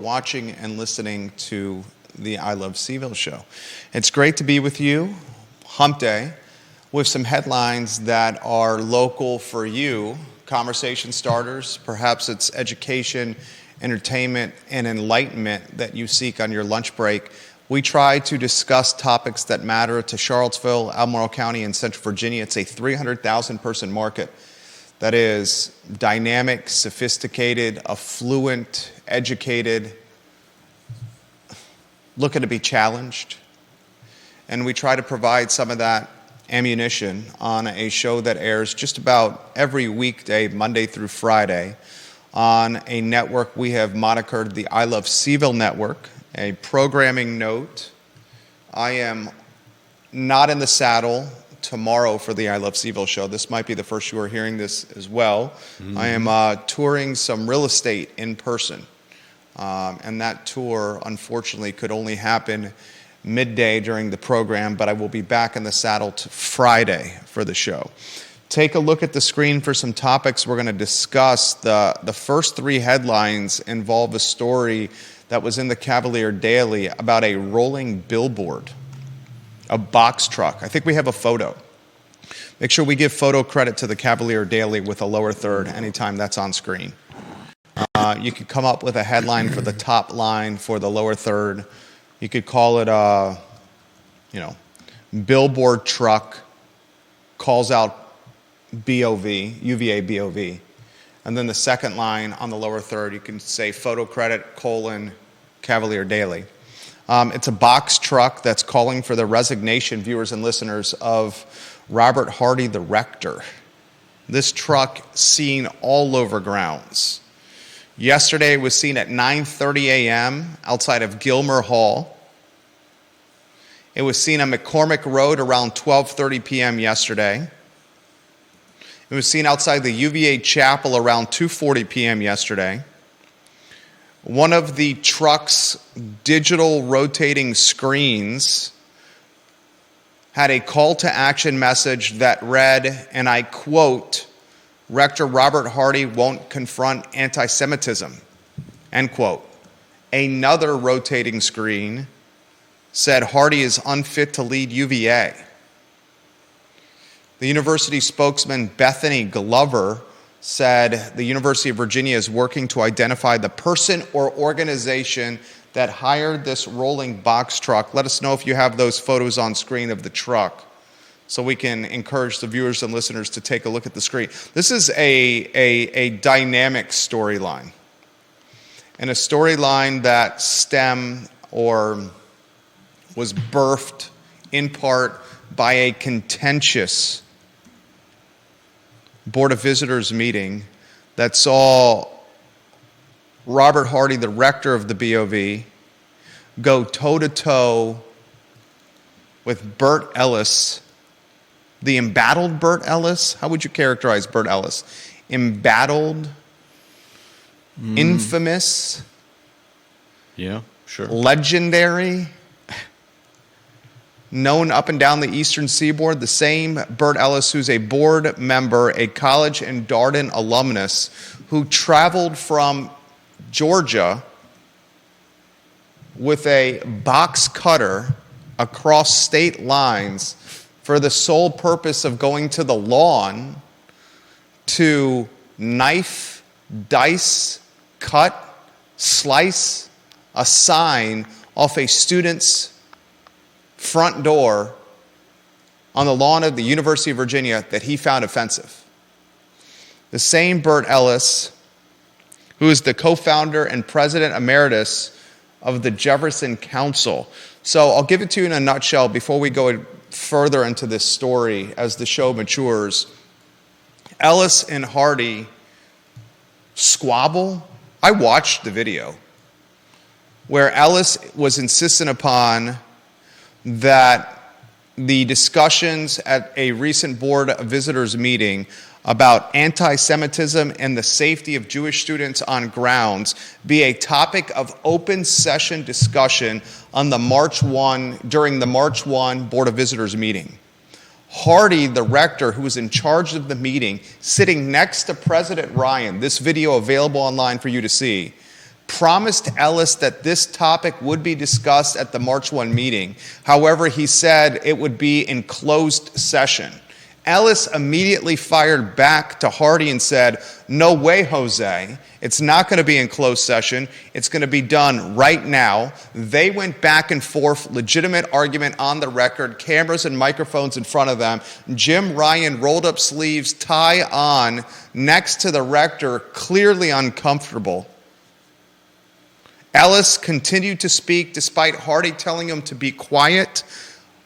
watching and listening to the I Love CVille Show. It's great to be with you, Hump Day, with some headlines that are local for you, conversation starters. Perhaps it's education, entertainment, and enlightenment that you seek on your lunch break. We try to discuss topics that matter to Charlottesville, Albemarle County, and Central Virginia. It's a 300,000 person market that is dynamic, sophisticated, affluent, educated, looking to be challenged. And we try to provide some of that ammunition on a show that airs just about every weekday, Monday through Friday, on a network we have monikered the I Love CVille Network. A programming note: I am not in the saddle tomorrow for the I Love CVille Show. This might be the first you are hearing this as well. I am touring some real estate in person. And that tour, unfortunately, could only happen midday during the program, but I will be back in the saddle Friday for the show. Take a look at the screen for some topics we're going to discuss. The first three headlines involve a story that was in the Cavalier Daily about a rolling billboard, a box truck. I think we have a photo. Make sure we give photo credit to the Cavalier Daily with a lower third anytime that's on screen. You could come up with a headline for the top line for the lower third. You could call it, billboard truck calls out BoV, UVA BoV. And then the second line on the lower third, you can say photo credit, Cavalier Daily. It's a box truck that's calling for the resignation, viewers and listeners, of Robert Hardy, the rector. This truck seen all over grounds. Yesterday it was seen at 9:30 a.m. outside of Gilmer Hall. It was seen on McCormick Road around 12:30 p.m. yesterday. It was seen outside the UVA chapel around 2:40 p.m. yesterday. One of the truck's digital rotating screens had a call to action message that read, and I quote, "Rector Robert Hardy won't confront anti-Semitism," end quote. Another rotating screen said Hardy is unfit to lead UVA. The university spokesman Bethany Glover said the University of Virginia is working to identify the person or organization that hired this rolling box truck. Let us know if you have those photos on screen of the truck, so we can encourage the viewers and listeners to take a look at the screen. This is a dynamic storyline, and a storyline that stemmed or was birthed in part by a contentious Board of Visitors meeting that saw Robert Hardy, the rector of the BoV, go toe-to-toe with Bert Ellis, the embattled Bert Ellis. How would you characterize Bert Ellis? Embattled, infamous, yeah, sure, legendary, known up and down the eastern seaboard, the same Bert Ellis who's a board member, a college and Darden alumnus, who traveled from Georgia with a box cutter across state lines for the sole purpose of going to the lawn to knife, dice, cut, slice a sign off a student's front door on the lawn of the University of Virginia that he found offensive. The same Bert Ellis, who is the co-founder and president emeritus of the Jefferson Council. So I'll give it to you in a nutshell before we go further into this story as the show matures. Ellis and Hardy squabble. I watched the video where Ellis was insistent upon that the discussions at a recent Board of Visitors meeting about anti-Semitism and the safety of Jewish students on grounds be a topic of open session discussion on during the March 1 Board of Visitors meeting. Hardy, the rector, who was in charge of the meeting, sitting next to President Ryan, this video available online for you to see, promised Ellis that this topic would be discussed at the March 1 meeting. However, he said it would be in closed session. Ellis immediately fired back to Hardy and said, "No way, Jose. It's not going to be in closed session. It's going to be done right now." They went back and forth, legitimate argument on the record, cameras and microphones in front of them. Jim Ryan rolled up sleeves, tie on, next to the rector, clearly uncomfortable. Ellis continued to speak despite Hardy telling him to be quiet.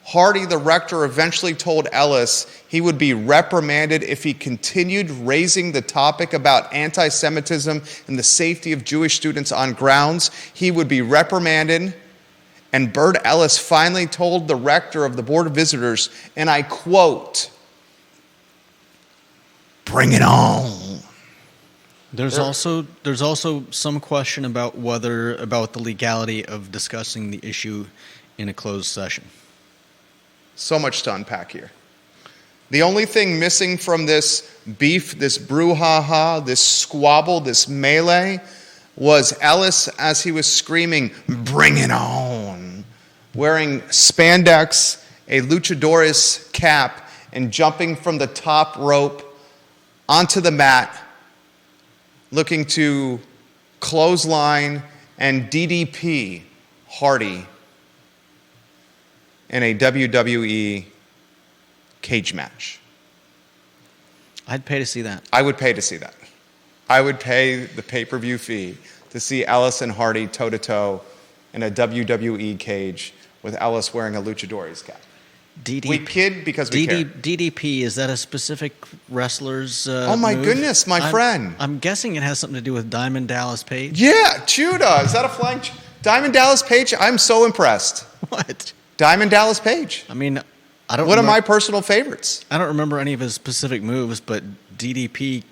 Hardy, the rector, eventually told Ellis he would be reprimanded if he continued raising the topic about anti-Semitism and the safety of Jewish students on grounds. He would be reprimanded, and Bert Ellis finally told the rector of the Board of Visitors, and I quote, "Bring it on." There's also some question about the legality of discussing the issue in a closed session. So much to unpack here. The only thing missing from this beef, this brouhaha, this squabble, this melee, was Ellis as he was screaming, "Bring it on," wearing spandex, a luchadores cap, and jumping from the top rope onto the mat, looking to clothesline and DDP Hardy in a WWE cage match. I'd pay to see that. I would pay to see that. I would pay the pay-per-view fee to see Ellis and Hardy toe-to-toe in a WWE cage with Ellis wearing a luchadores cap. We kid because we care. DDP, is that a specific wrestler's oh my move? goodness, my friend. I'm guessing it has something to do with Diamond Dallas Page. Yeah, Judah. Is that a flying... Diamond Dallas Page? I'm so impressed. What? Diamond Dallas Page. I mean, I don't. One of my personal favorites. I don't remember any of his specific moves, but DDP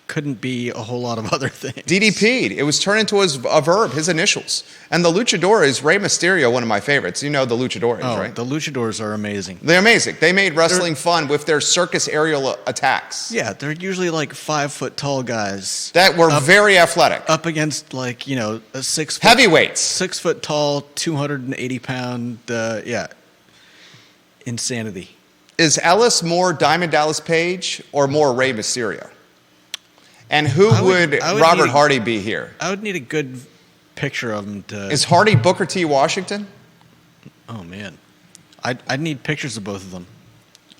couldn't be a whole lot of other things. DDP'd. It was turned into a verb, his initials. And the luchadores, Rey Mysterio, one of my favorites. You know the luchadores, right? The luchadors are amazing. They're amazing. They made wrestling fun with their circus aerial attacks. Yeah, they're usually like 5 foot tall guys that were very athletic. Up against a 6 foot, heavyweights. 6 foot tall, 280 pound, insanity. Is Ellis more Diamond Dallas Page or more Rey Mysterio? And who would Robert Hardy be here? I would need a good picture of him to... Is Hardy Booker T. Washington? Oh, man. I'd need pictures of both of them.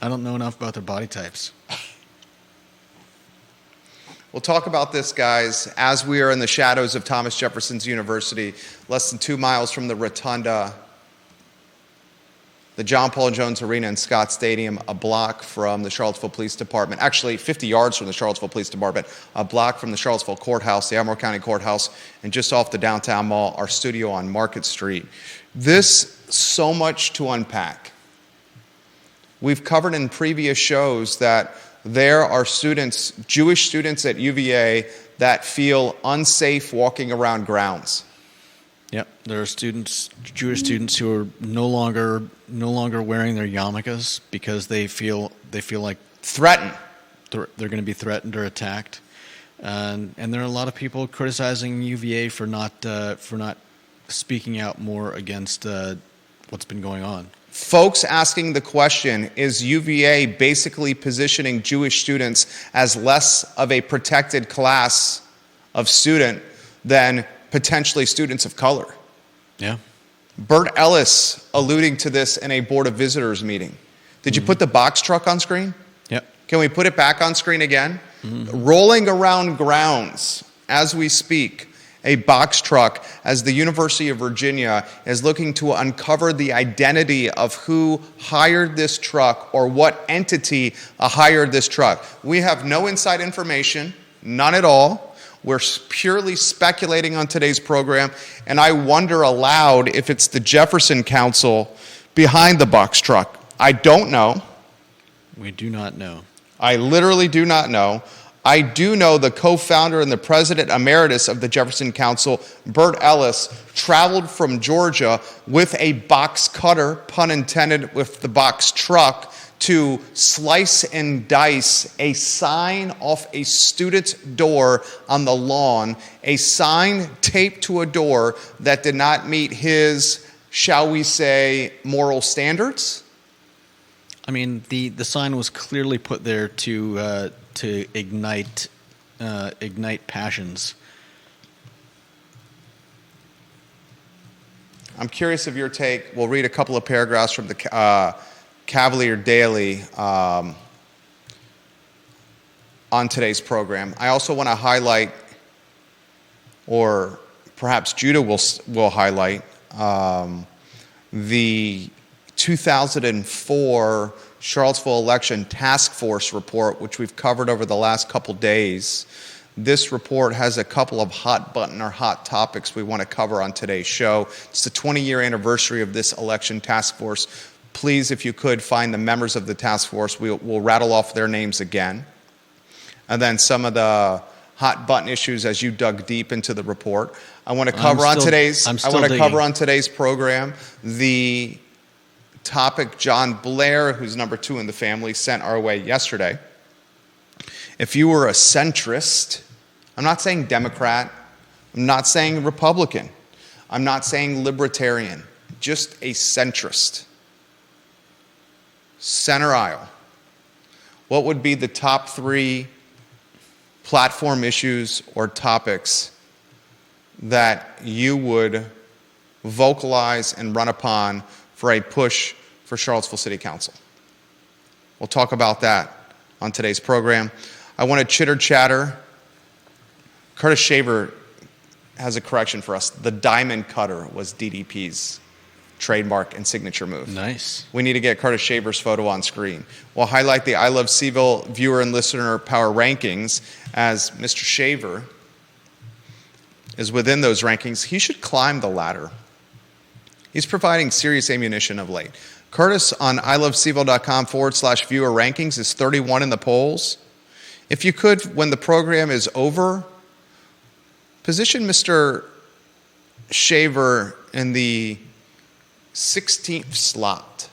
I don't know enough about their body types. We'll talk about this, guys, as we are in the shadows of Thomas Jefferson's University, less than 2 miles from the Rotunda, the John Paul Jones Arena and Scott Stadium, a block from the Charlottesville Police Department, actually 50 yards from the Charlottesville Police Department, a block from the Charlottesville Courthouse, the Albemarle County Courthouse, and just off the downtown mall, our studio on Market Street. So much to unpack. We've covered in previous shows that there are students, Jewish students at UVA, that feel unsafe walking around grounds. Yep, there are students, Jewish students, who are no longer wearing their yarmulkes because they feel like threatened. They're going to be threatened or attacked, and there are a lot of people criticizing UVA for not speaking out more against what's been going on. Folks asking the question, is UVA basically positioning Jewish students as less of a protected class of student than potentially students of color? Yeah. Bert Ellis alluding to this in a Board of Visitors meeting. Did you put the box truck on screen? Yep. Can we put it back on screen again? Rolling around grounds as we speak, a box truck, as the University of Virginia is looking to uncover the identity of who hired this truck or what entity hired this truck. We have no inside information, none at all. We're purely speculating on today's program, and I wonder aloud if it's the Jefferson Council behind the box truck. I don't know. We do not know. I literally do not know. I do know the co-founder and the president emeritus of the Jefferson Council, Bert Ellis, traveled from Georgia with a box cutter, pun intended, with the box truck, to slice and dice a sign off a student's door on the lawn, a sign taped to a door that did not meet his, shall we say, moral standards? I mean, the sign was clearly put there to ignite passions. I'm curious of your take. We'll read a couple of paragraphs from the Cavalier Daily on today's program. I also want to highlight, or perhaps Judah will highlight, the 2004 Charlottesville Election Task Force report, which we've covered over the last couple days. This report has a couple of hot button or hot topics we want to cover on today's show. It's the 20-year anniversary of this election task force. Please, if you could, find the members of the task force. We'll rattle off their names again. And then some of the hot button issues as you dug deep into the report. I want to cover on today's program the topic John Blair, who's number 2 in the family, sent our way yesterday. If you were a centrist, I'm not saying Democrat, I'm not saying Republican, I'm not saying libertarian, just a centrist, center aisle, what would be the top 3 platform issues or topics that you would vocalize and run upon for a push for Charlottesville City Council? We'll talk about that on today's program. I want to chitter chatter. Curtis Shaver has a correction for us. The diamond cutter was DDP's trademark and signature move. Nice. We need to get Curtis Shaver's photo on screen. We'll highlight the I Love CVille viewer and listener power rankings. As Mr. Shaver is within those rankings, he should climb the ladder. He's providing serious ammunition of late. Curtis on ilovecville.com/viewer rankings is 31 in the polls. If you could, when the program is over, position Mr. Shaver in the 16th slot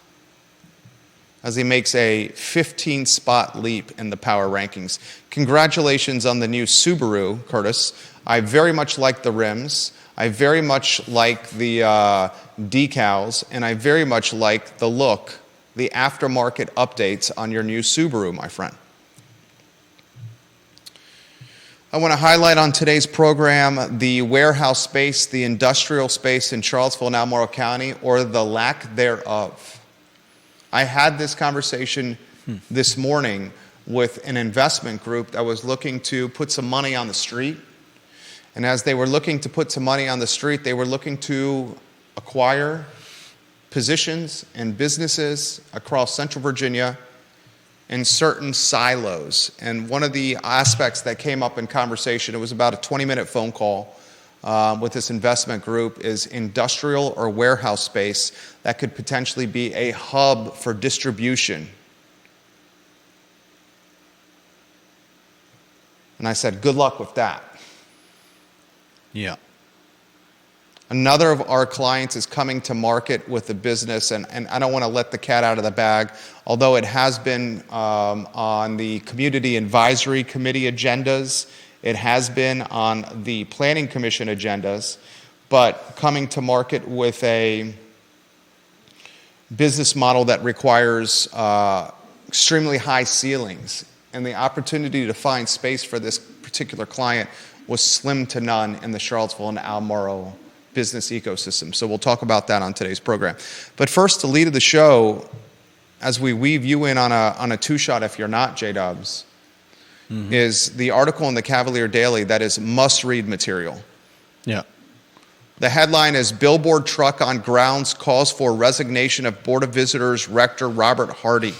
as he makes a 15-spot leap in the power rankings. Congratulations on the new Subaru, Curtis. I very much like the rims. I very much like the decals, and I very much like the look, the aftermarket updates on your new Subaru, my friend. I want to highlight on today's program the warehouse space, the industrial space in Charlottesville and Albemarle County, or the lack thereof. I had this conversation this morning with an investment group that was looking to put some money on the street. And as they were looking to put some money on the street, they were looking to acquire positions and businesses across Central Virginia in certain silos. And one of the aspects that came up in conversation, it was about a 20-minute phone call with this investment group, is industrial or warehouse space that could potentially be a hub for distribution. And I said, good luck with that. Yeah. Another of our clients is coming to market with a business, and I don't want to let the cat out of the bag, although it has been on the Community Advisory Committee agendas, it has been on the Planning Commission agendas, but coming to market with a business model that requires extremely high ceilings, and the opportunity to find space for this particular client was slim to none in the Charlottesville and Albemarle business ecosystem. So we'll talk about that on today's program. But first, the lead of the show, as we weave you in on a two-shot, if you're not, J-Dubs, is the article in the Cavalier Daily that is must-read material. Yeah. The headline is Billboard Truck on Grounds Calls for Resignation of Board of Visitors Rector Robert Hardy.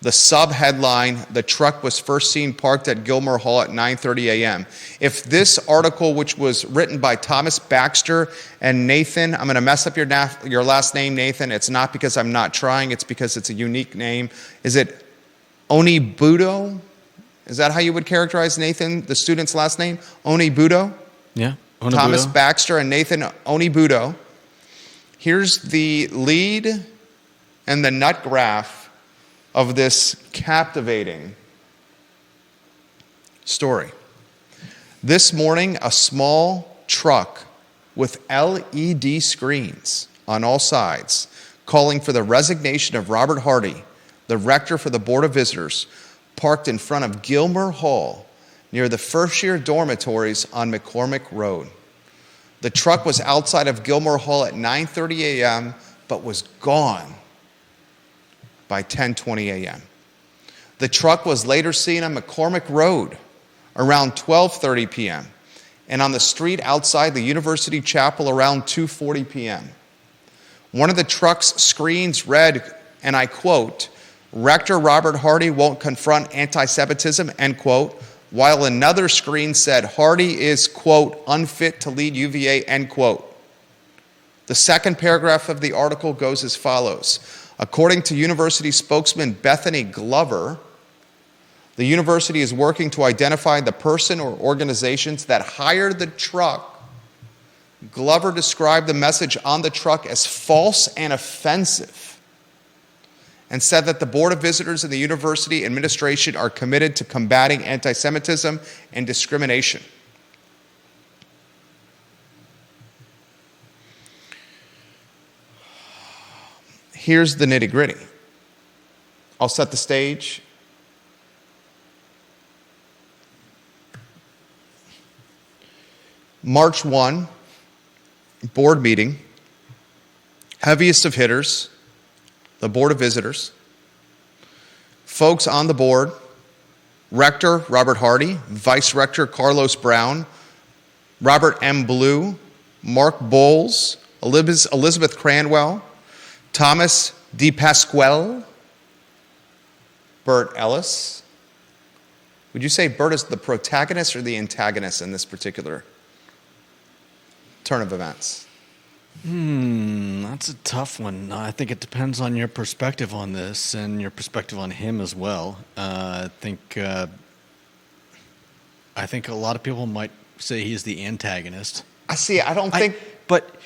The sub-headline, the truck was first seen parked at Gilmore Hall at 9:30 a.m. If this article, which was written by Thomas Baxter and Nathan, I'm going to mess up your last name, Nathan. It's not because I'm not trying. It's because it's a unique name. Is it Onibudo? Is that how you would characterize Nathan, the student's last name? Onibudo? Yeah. Onibudo. Thomas Baxter and Nathan Onibudo. Here's the lead and the nut graph of this captivating story. This morning, a small truck with LED screens on all sides calling for the resignation of Robert Hardy, the rector for the Board of Visitors, parked in front of Gilmer Hall near the first-year dormitories on McCormick Road. The truck was outside of Gilmer Hall at 9:30 a.m., but was gone by 10:20 a.m. The truck was later seen on McCormick Road around 12:30 p.m. and on the street outside the University Chapel around 2:40 p.m. One of the truck's screens read, and I quote, "Rector Robert Hardy won't confront anti-Semitism," end quote, while another screen said, "Hardy is, quote, unfit to lead UVA," end quote. The second paragraph of the article goes as follows. According to university spokesman Bethany Glover, the university is working to identify the person or organizations that hired the truck. Glover described the message on the truck as false and offensive and said that the Board of Visitors and the university administration are committed to combating anti-Semitism and discrimination. Here's the nitty-gritty. I'll set the stage. March 1, board meeting, heaviest of hitters, the Board of Visitors. Folks on the board, Rector Robert Hardy, Vice Rector Carlos Brown, Robert M. Blue, Mark Bowles, Elizabeth Cranwell, Thomas DePasquale, Bert Ellis. Would you say Bert is the protagonist or the antagonist in this particular turn of events? That's a tough one. I think it depends on your perspective on this and your perspective on him as well. I think a lot of people might say he's the antagonist. But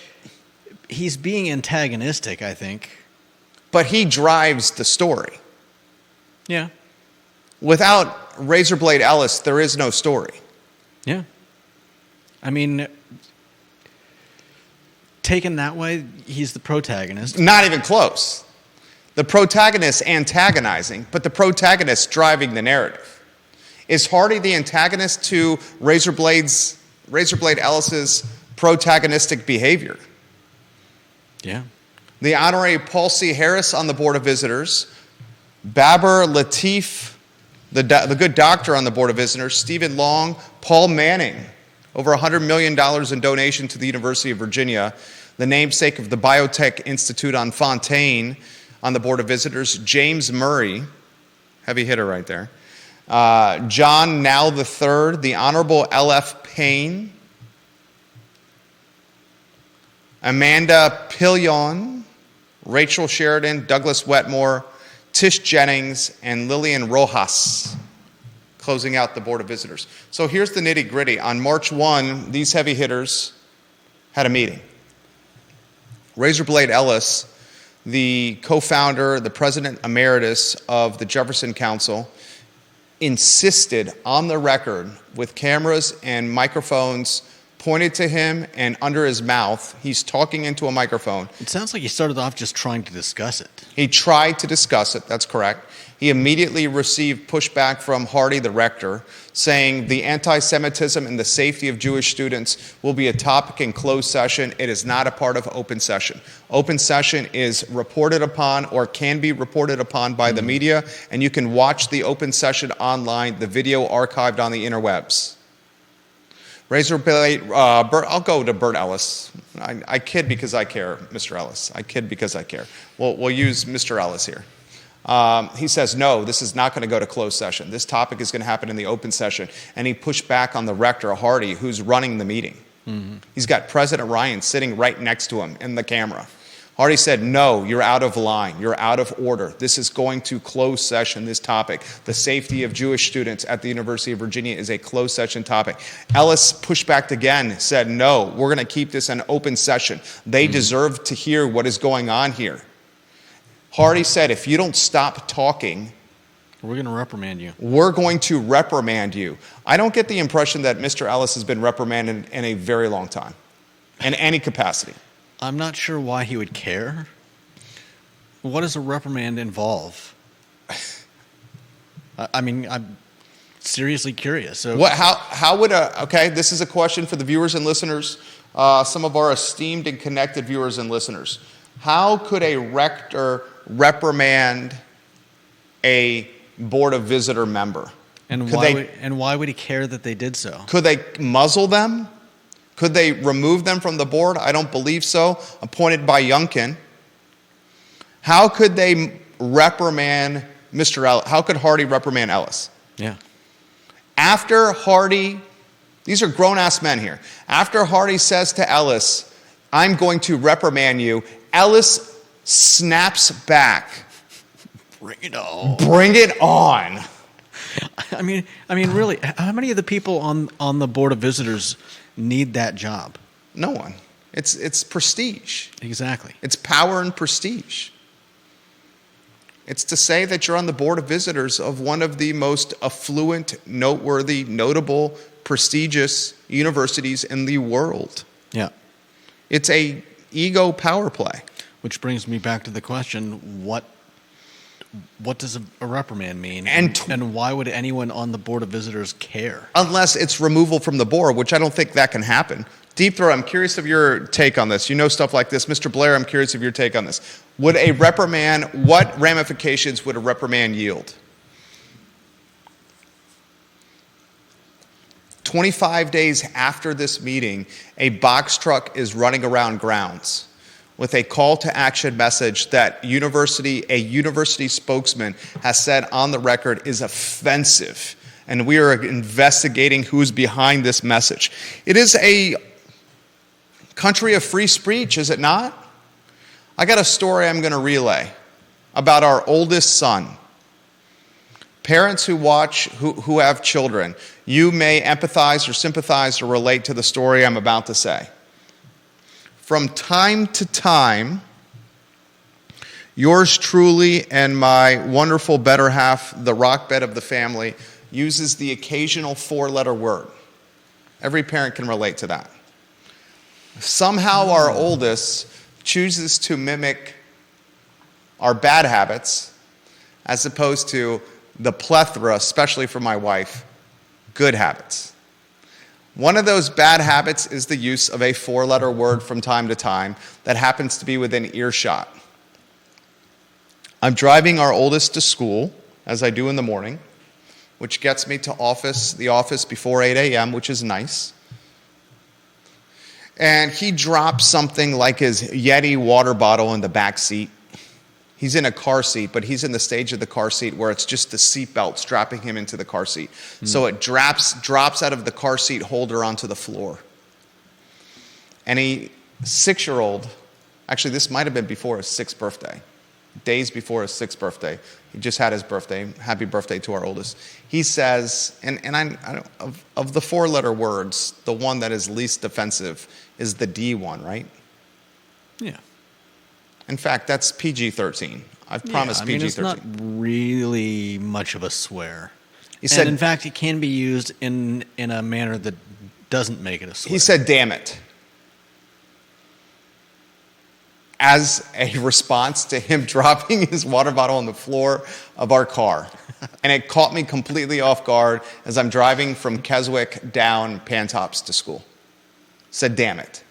he's being antagonistic, I think. But he drives the story. Yeah. Without Razorblade Ellis, there is no story. Yeah. I mean, taken that way, he's the protagonist. Not even close. The protagonist antagonizing, but the protagonist driving the narrative. Is Hardy the antagonist to Razorblade Ellis's protagonistic behavior? Yeah. The Honorary Paul C. Harris on the Board of Visitors, Baber Latif, the good doctor on the Board of Visitors, Stephen Long, Paul Manning, over $100 million in donation to the University of Virginia, the namesake of the Biotech Institute on Fontaine on the Board of Visitors, James Murray, heavy hitter right there, John Now III, the Honorable L.F. Payne, Amanda Pillion, Rachel Sheridan, Douglas Wetmore, Tish Jennings, and Lillian Rojas, closing out the Board of Visitors. So here's the nitty-gritty. On March 1, these heavy hitters had a meeting. Razorblade Ellis, the co-founder, the president emeritus of the Jefferson Council, insisted on the record with cameras and microphones pointed to him and under his mouth. He's talking into a microphone. It sounds like he started off just trying to discuss it. He tried to discuss it, that's correct. He immediately received pushback from Hardy, the rector, saying the anti-Semitism and the safety of Jewish students will be a topic in closed session. It is not a part of open session. Open session is reported upon or can be reported upon by the media, and you can watch the open session online, the video archived on the interwebs. Razorblade, I'll go to Bert Ellis. I kid because I care, Mr. Ellis. I kid because I care. We'll use Mr. Ellis here. He says, no, this is not going to go to closed session. This topic is going to happen in the open session. And he pushed back on the rector, Hardy, who's running the meeting. Mm-hmm. He's got President Ryan sitting right next to him in the camera. Hardy said, no, you're out of line. You're out of order. This is going to closed session, this topic. The safety of Jewish students at the University of Virginia is a closed session topic. Ellis pushed back again, said, no, we're going to keep this an open session. They deserve to hear what is going on here. Hardy said, if you don't stop talking, We're going to reprimand you. we're going to reprimand you. I don't get the impression that Mr. Ellis has been reprimanded in a very long time, in any capacity. I'm not sure why he would care. What does a reprimand involve? I mean, I'm seriously curious. So, How would okay, this is a question for the viewers and listeners, some of our esteemed and connected viewers and listeners. How could a rector reprimand a Board of Visitor member? and why would he care that they did so? Could they muzzle them? Could they remove them from the board? I don't believe so. Appointed by Youngkin. How could they reprimand Mr. Ellis? How could Hardy reprimand Ellis? Yeah. After Hardy, these are grown-ass men here. After Hardy says to Ellis, I'm going to reprimand you, Ellis snaps back. Bring it on. Bring it on. I mean, really, how many of the people on the Board of Visitors need that job? No one. It's prestige. Exactly. It's power and prestige. It's to say that you're on the Board of Visitors of one of the most affluent, noteworthy, notable, prestigious universities in the world. Yeah. It's a ego power play. Which brings me back to the question: what does a reprimand mean, And why would anyone on the Board of Visitors care? Unless it's removal from the board, which I don't think that can happen. Deep Throat, I'm curious of your take on this. You know stuff like this. Mr. Blair, I'm curious of your take on this. Would a reprimand, what ramifications would a reprimand yield? 25 days after this meeting, a box truck is running around grounds with a call to action message that a university spokesman has said on the record is offensive. And we are investigating who's behind this message. It is a country of free speech, is it not? I got a story I'm going to relay about our oldest son. Parents who watch, who have children, you may empathize or sympathize or relate to the story I'm about to say. From time to time, yours truly and my wonderful better half, the rock bed of the family, uses the occasional four-letter word. Every parent can relate to that. Somehow our oldest chooses to mimic our bad habits as opposed to the plethora, especially for my wife, good habits. One of those bad habits is the use of a four-letter word from time to time that happens to be within earshot. I'm driving our oldest to school, as I do in the morning, which gets me to the office before 8 a.m., which is nice. And he drops something like his Yeti water bottle in the back seat. He's in a car seat, but he's in the stage of the car seat where it's just the seatbelt strapping him into the car seat. So it drops out of the car seat holder onto the floor. And a 6-year-old, actually this might have been before his 6th birthday, days before his 6th birthday. He just had his birthday. Happy birthday to our oldest. He says, of the four-letter words, the one that is least offensive is the D one, right? Yeah. In fact, that's PG-13. I've promised PG-13. It's not really much of a swear. He said, and in fact, it can be used in a manner that doesn't make it a swear. He said, damn it, as a response to him dropping his water bottle on the floor of our car. And it caught me completely off guard as I'm driving from Keswick down Pantops to school. Said, damn it.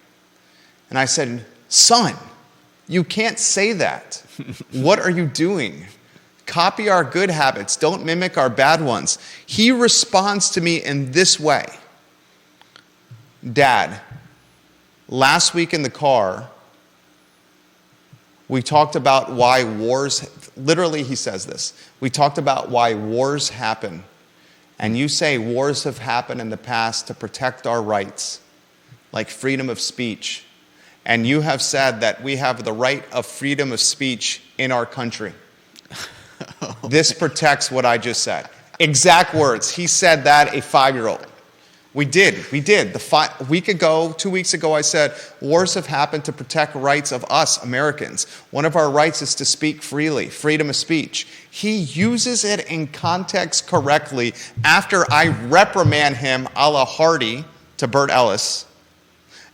And I said, son, you can't say that. What are you doing? Copy our good habits. Don't mimic our bad ones. He responds to me in this way. Dad, last week in the car, we talked about why wars, literally he says this, we talked about why wars happen. And you say wars have happened in the past to protect our rights, like freedom of speech. And you have said that we have the right of freedom of speech in our country. This protects what I just said. Exact words. He said that, a 5-year-old. We did. A week ago, 2 weeks ago, I said, wars have happened to protect rights of us, Americans. One of our rights is to speak freely, freedom of speech. He uses it in context correctly after I reprimand him a la Hardy to Bert Ellis.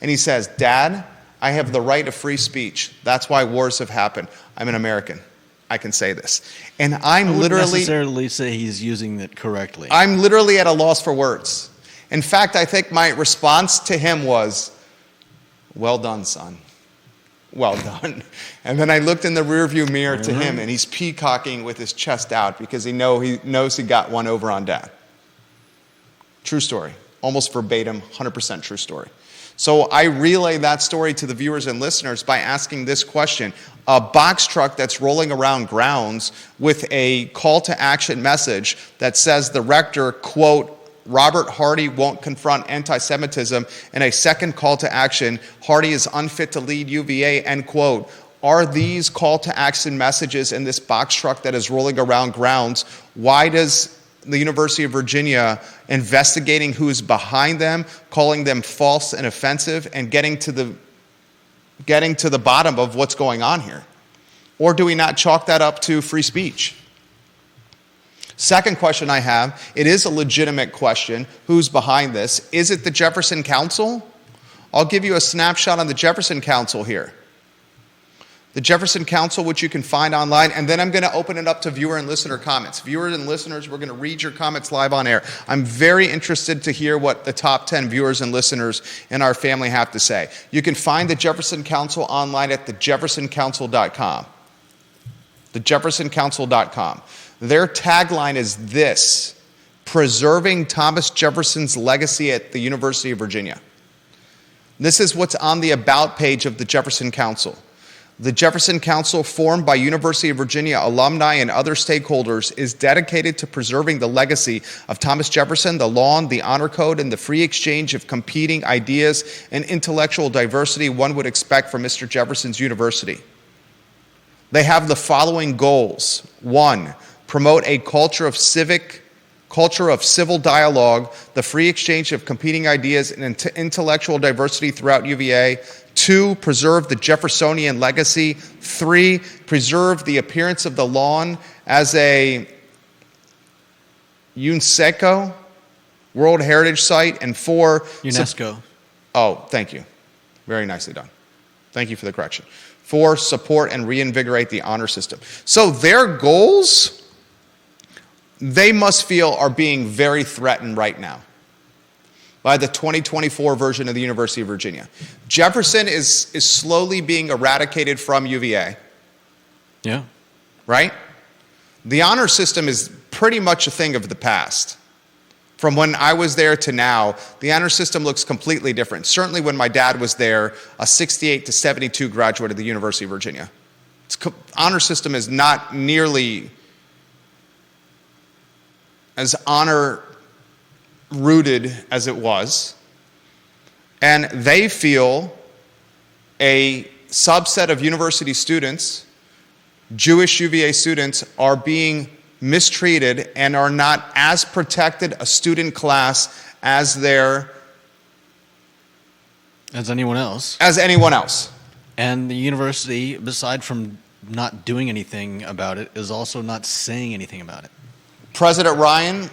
And he says, Dad, I have the right of free speech. That's why wars have happened. I'm an American. I can say this. And I wouldn't necessarily say he's using it correctly. I'm literally at a loss for words. In fact, I think my response to him was, well done, son. Well done. And then I looked in the rearview mirror to him, and he's peacocking with his chest out because he knows he got one over on Dad. True story. Almost verbatim, 100% true story. So I relay that story to the viewers and listeners by asking this question. A box truck that's rolling around grounds with a call to action message that says the rector, quote, Robert Hardy won't confront anti-Semitism, and a second call to action, Hardy is unfit to lead UVA, end quote. Are these call to action messages in this box truck that is rolling around grounds? Why does the University of Virginia investigating who's behind them, calling them false and offensive, and getting to the bottom of what's going on here? Or do we not chalk that up to free speech? Second question I have, it is a legitimate question. Who's behind this? Is it the Jefferson Council? I'll give you a snapshot on the Jefferson Council here. The Jefferson Council, which you can find online, and then I'm going to open it up to viewer and listener comments. Viewers and listeners, we're going to read your comments live on air. I'm very interested to hear what the top 10 viewers and listeners in our family have to say. You can find the Jefferson Council online at thejeffersoncouncil.com. Thejeffersoncouncil.com. Their tagline is this: preserving Thomas Jefferson's legacy at the University of Virginia. This is what's on the about page of the Jefferson Council. The Jefferson Council, formed by University of Virginia alumni and other stakeholders, is dedicated to preserving the legacy of Thomas Jefferson, the law, the honor code, and the free exchange of competing ideas and intellectual diversity one would expect from Mr. Jefferson's university. They have the following goals. 1, promote a culture of civil dialogue, the free exchange of competing ideas and intellectual diversity throughout UVA. 2, preserve the Jeffersonian legacy. 3, preserve the appearance of the lawn as a UNESCO World Heritage Site. And 4, UNESCO. Thank you. Very nicely done. Thank you for the correction. 4, support and reinvigorate the honor system. So their goals, they must feel, are being very threatened right now by the 2024 version of the University of Virginia. Jefferson is slowly being eradicated from UVA. Yeah. Right? The honor system is pretty much a thing of the past. From when I was there to now, the honor system looks completely different. Certainly when my dad was there, a 68 to 72 graduate of the University of Virginia. Honor system is not nearly as honor-rooted as it was. And they feel a subset of university students, Jewish UVA students, are being mistreated and are not as protected a student class as anyone else. And the university, aside from not doing anything about it, is also not saying anything about it. President Ryan,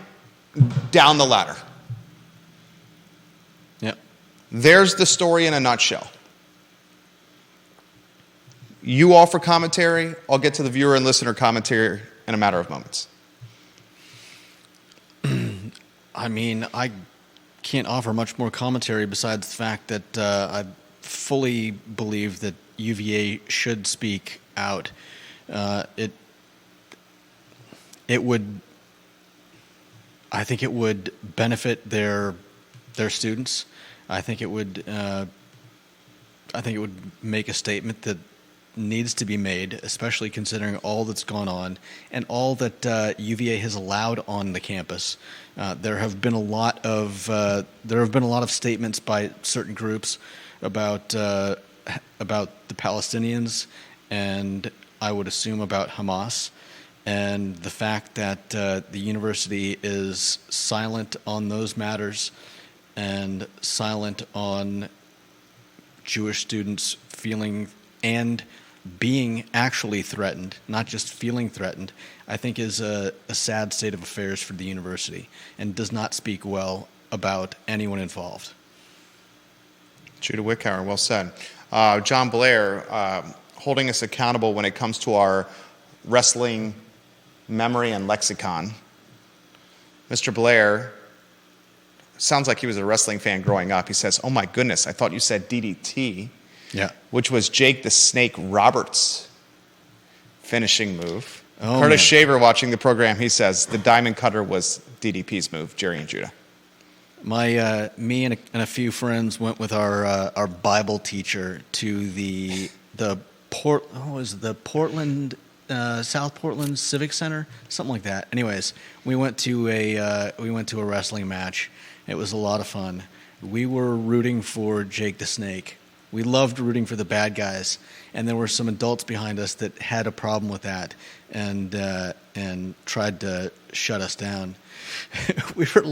down the ladder. Yep. There's the story in a nutshell. You offer commentary. I'll get to the viewer and listener commentary in a matter of moments. I mean, I can't offer much more commentary besides the fact that I fully believe that UVA should speak out. I think it would benefit their students. I think it would make a statement that needs to be made, especially considering all that's gone on and all that UVA has allowed on the campus. There have been a lot of statements by certain groups about the Palestinians, and I would assume about Hamas. And the fact that the university is silent on those matters and silent on Jewish students feeling and being actually threatened, not just feeling threatened, I think is a sad state of affairs for the university and does not speak well about anyone involved. Judah Wickhauer, well said. John Blair, holding us accountable when it comes to our wrestling memory and lexicon. Mr. Blair sounds like he was a wrestling fan growing up. He says, "Oh my goodness, I thought you said DDT." Yeah. Which was Jake the Snake Roberts' finishing move. Oh, Curtis man. Shaver watching the program, he says the Diamond Cutter was DDP's move, Jerry and Judah. Me and a few friends went with our Bible teacher to the Portland South Portland Civic Center, something like that. Anyways, we went to a wrestling match. It was a lot of fun. We were rooting for Jake the Snake. We loved rooting for the bad guys, and there were some adults behind us that had a problem with that and tried to shut us down. we were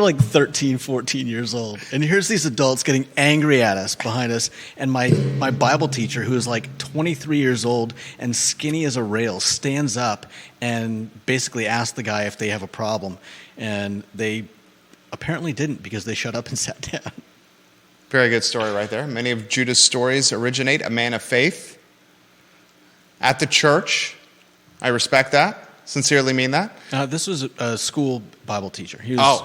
like 13, 14 years old, and here's these adults getting angry at us behind us, and my Bible teacher, who is like 23 years old and skinny as a rail, stands up and basically asks the guy if they have a problem, and they apparently didn't because they shut up and sat down. Very good story right there. Many of Judah's stories originate a man of faith at the church. I respect that. Sincerely mean that. This was a school Bible teacher. He was,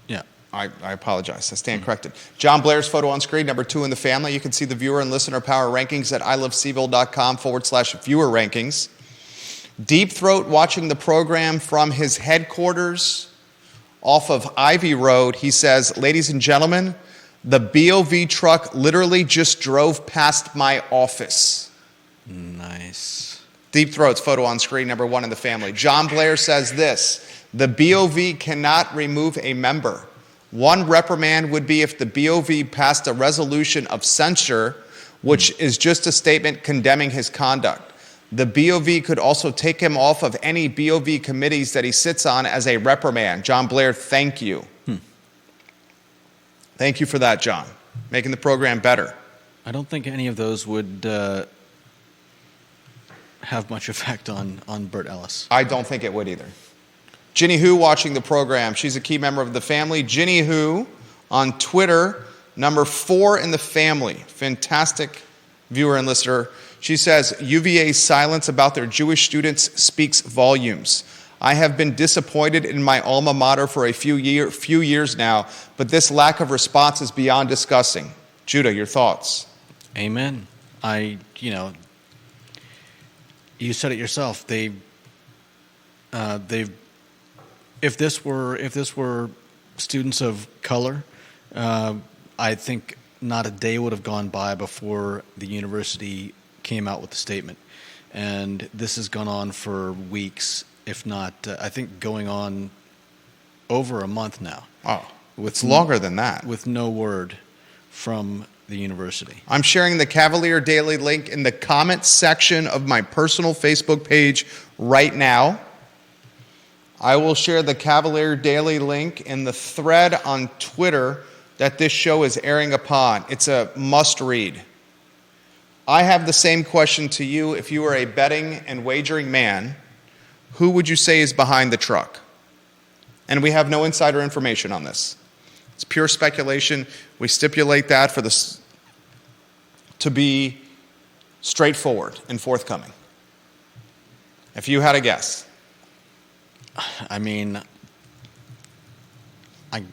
yeah. I apologize. I stand corrected. John Blair's photo on screen, number 2 in the family. You can see the viewer and listener power rankings at ilovecville.com/viewer rankings. Deep Throat watching the program from his headquarters off of Ivy Road. He says, "Ladies and gentlemen, the BoV truck literally just drove past my office." Nice. Deep Throat's photo on screen, number 1 in the family. John Blair says this: "The BoV cannot remove a member. One reprimand would be if the BoV passed a resolution of censure, which is just a statement condemning his conduct. The BoV could also take him off of any BoV committees that he sits on as a reprimand." John Blair, thank you. Thank you for that, John. Making the program better. I don't think any of those would have much effect on Bert Ellis. I don't think it would either. Ginny Who watching the program. She's a key member of the family. Ginny Who on Twitter, number 4 in the family. Fantastic viewer and listener. She says, "UVA's silence about their Jewish students speaks volumes. I have been disappointed in my alma mater for a few years now, but this lack of response is beyond discussing." Judah, your thoughts? Amen. You said it yourself. If this were students of color, I think not a day would have gone by before the university came out with a statement, and this has gone on for weeks. If not, I think going on over a month now. Oh, it's longer than that. With no word from the university. I'm sharing the Cavalier Daily link in the comments section of my personal Facebook page right now. I will share the Cavalier Daily link in the thread on Twitter that this show is airing upon. It's a must-read. I have the same question to you. If you were a betting and wagering man, who would you say is behind the truck? And we have no insider information on this. It's pure speculation. We stipulate that for this to be straightforward and forthcoming. If you had a guess. I mean, I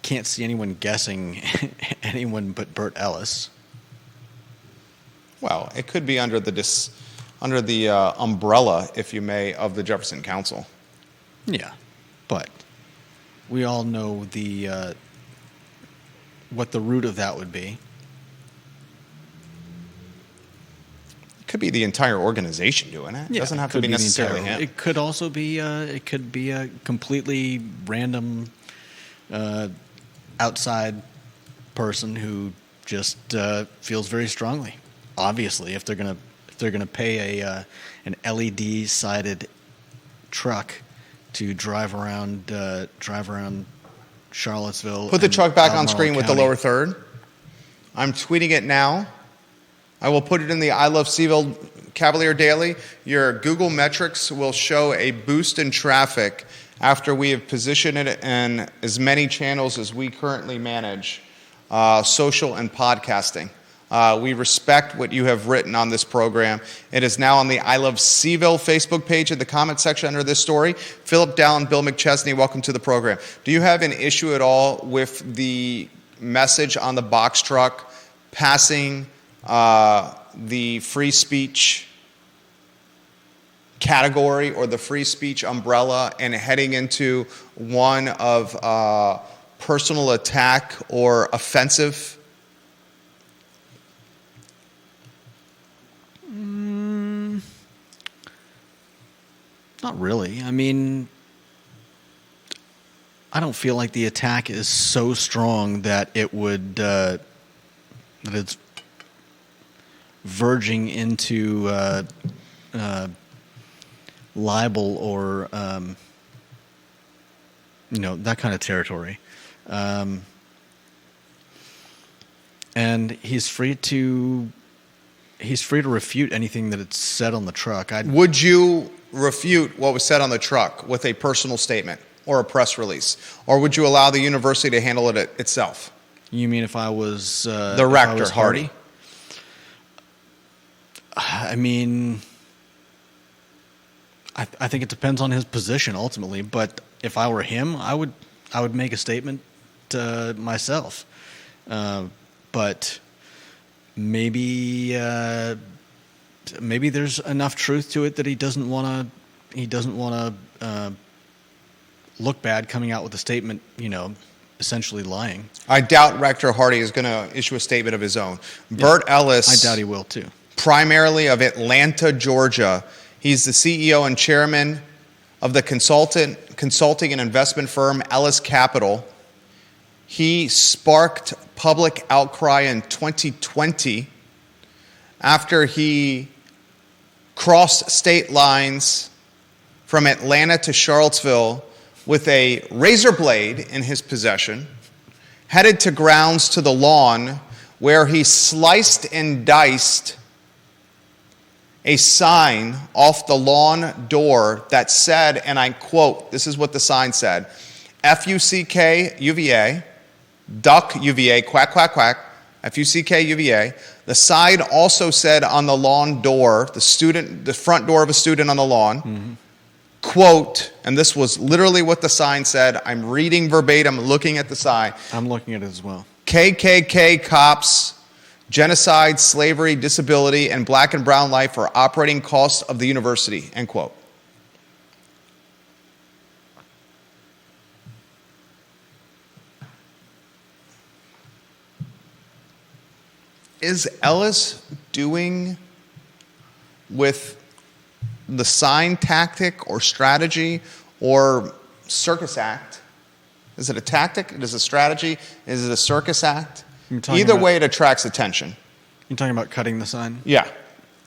can't see anyone guessing anyone but Bert Ellis. Well, it could be under the umbrella, if you may, of the Jefferson Council. Yeah, but we all know what the root of that would be. It could be the entire organization doing it. It doesn't have to be necessarily him. It could also be a completely random outside person who just feels very strongly. Obviously, if they're gonna pay an LED sided truck to drive around Charlottesville. Put the and truck back on Albemarle screen with the County. lower third. I'm tweeting it now. I will put it in the I Love CVille Cavalier Daily. Your Google metrics will show a boost in traffic after we have positioned it in as many channels as we currently manage, social and podcasting. We respect what you have written on this program. It is now on the I Love CVille Facebook page in the comment section under this story. Philip Dowling, Bill McChesney, welcome to the program. Do you have an issue at all with the message on the box truck passing the free speech category or the free speech umbrella and heading into one of personal attack or offensive? Not really. I mean, I don't feel like the attack is so strong that it would that it's verging into libel or that kind of territory. And he's free to refute anything that it's said on the truck. Would you refute what was said on the truck with a personal statement or a press release? Or would you allow the university to handle it itself? You mean if I was the rector, Hardy? I mean, I think it depends on his position ultimately. But if I were him, I would make a statement myself. But maybe there's enough truth to it that he doesn't want to look bad coming out with a statement, essentially lying. I doubt Rector Hardy is going to issue a statement of his own. Bert Ellis, I doubt he will too. Primarily of Atlanta, Georgia. He's the CEO and chairman of the consulting and investment firm Ellis Capital. He sparked public outcry in 2020 after he crossed state lines from Atlanta to Charlottesville with a razor blade in his possession, headed to grounds to the lawn where he sliced and diced a sign off the lawn door that said, and I quote, this is what the sign said, F-U-C-K UVA, duck UVA, quack, quack, quack, F-U-C-K UVA. The sign also said on the lawn door, the front door of a student on the lawn, quote, and this was literally what the sign said. I'm reading verbatim, looking at the sign. I'm looking at it as well. KKK cops, genocide, slavery, disability, and black and brown life are operating costs of the university, end quote. Is Ellis doing with the sign tactic or strategy or circus act? Is it a tactic? Is it a strategy? Is it a circus act? Either way, it attracts attention. You're talking about cutting the sign? Yeah.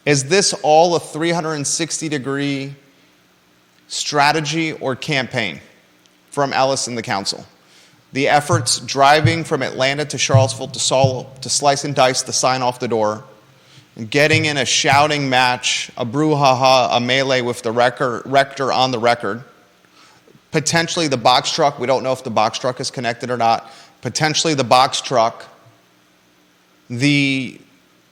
Is this all a 360-degree strategy or campaign from Ellis and the council? The efforts driving from Atlanta to Charlottesville to slice and dice the sign off the door, and getting in a shouting match, a brouhaha, a melee with the rector on the record, potentially the box truck. We don't know if the box truck is connected or not. Potentially the box truck. I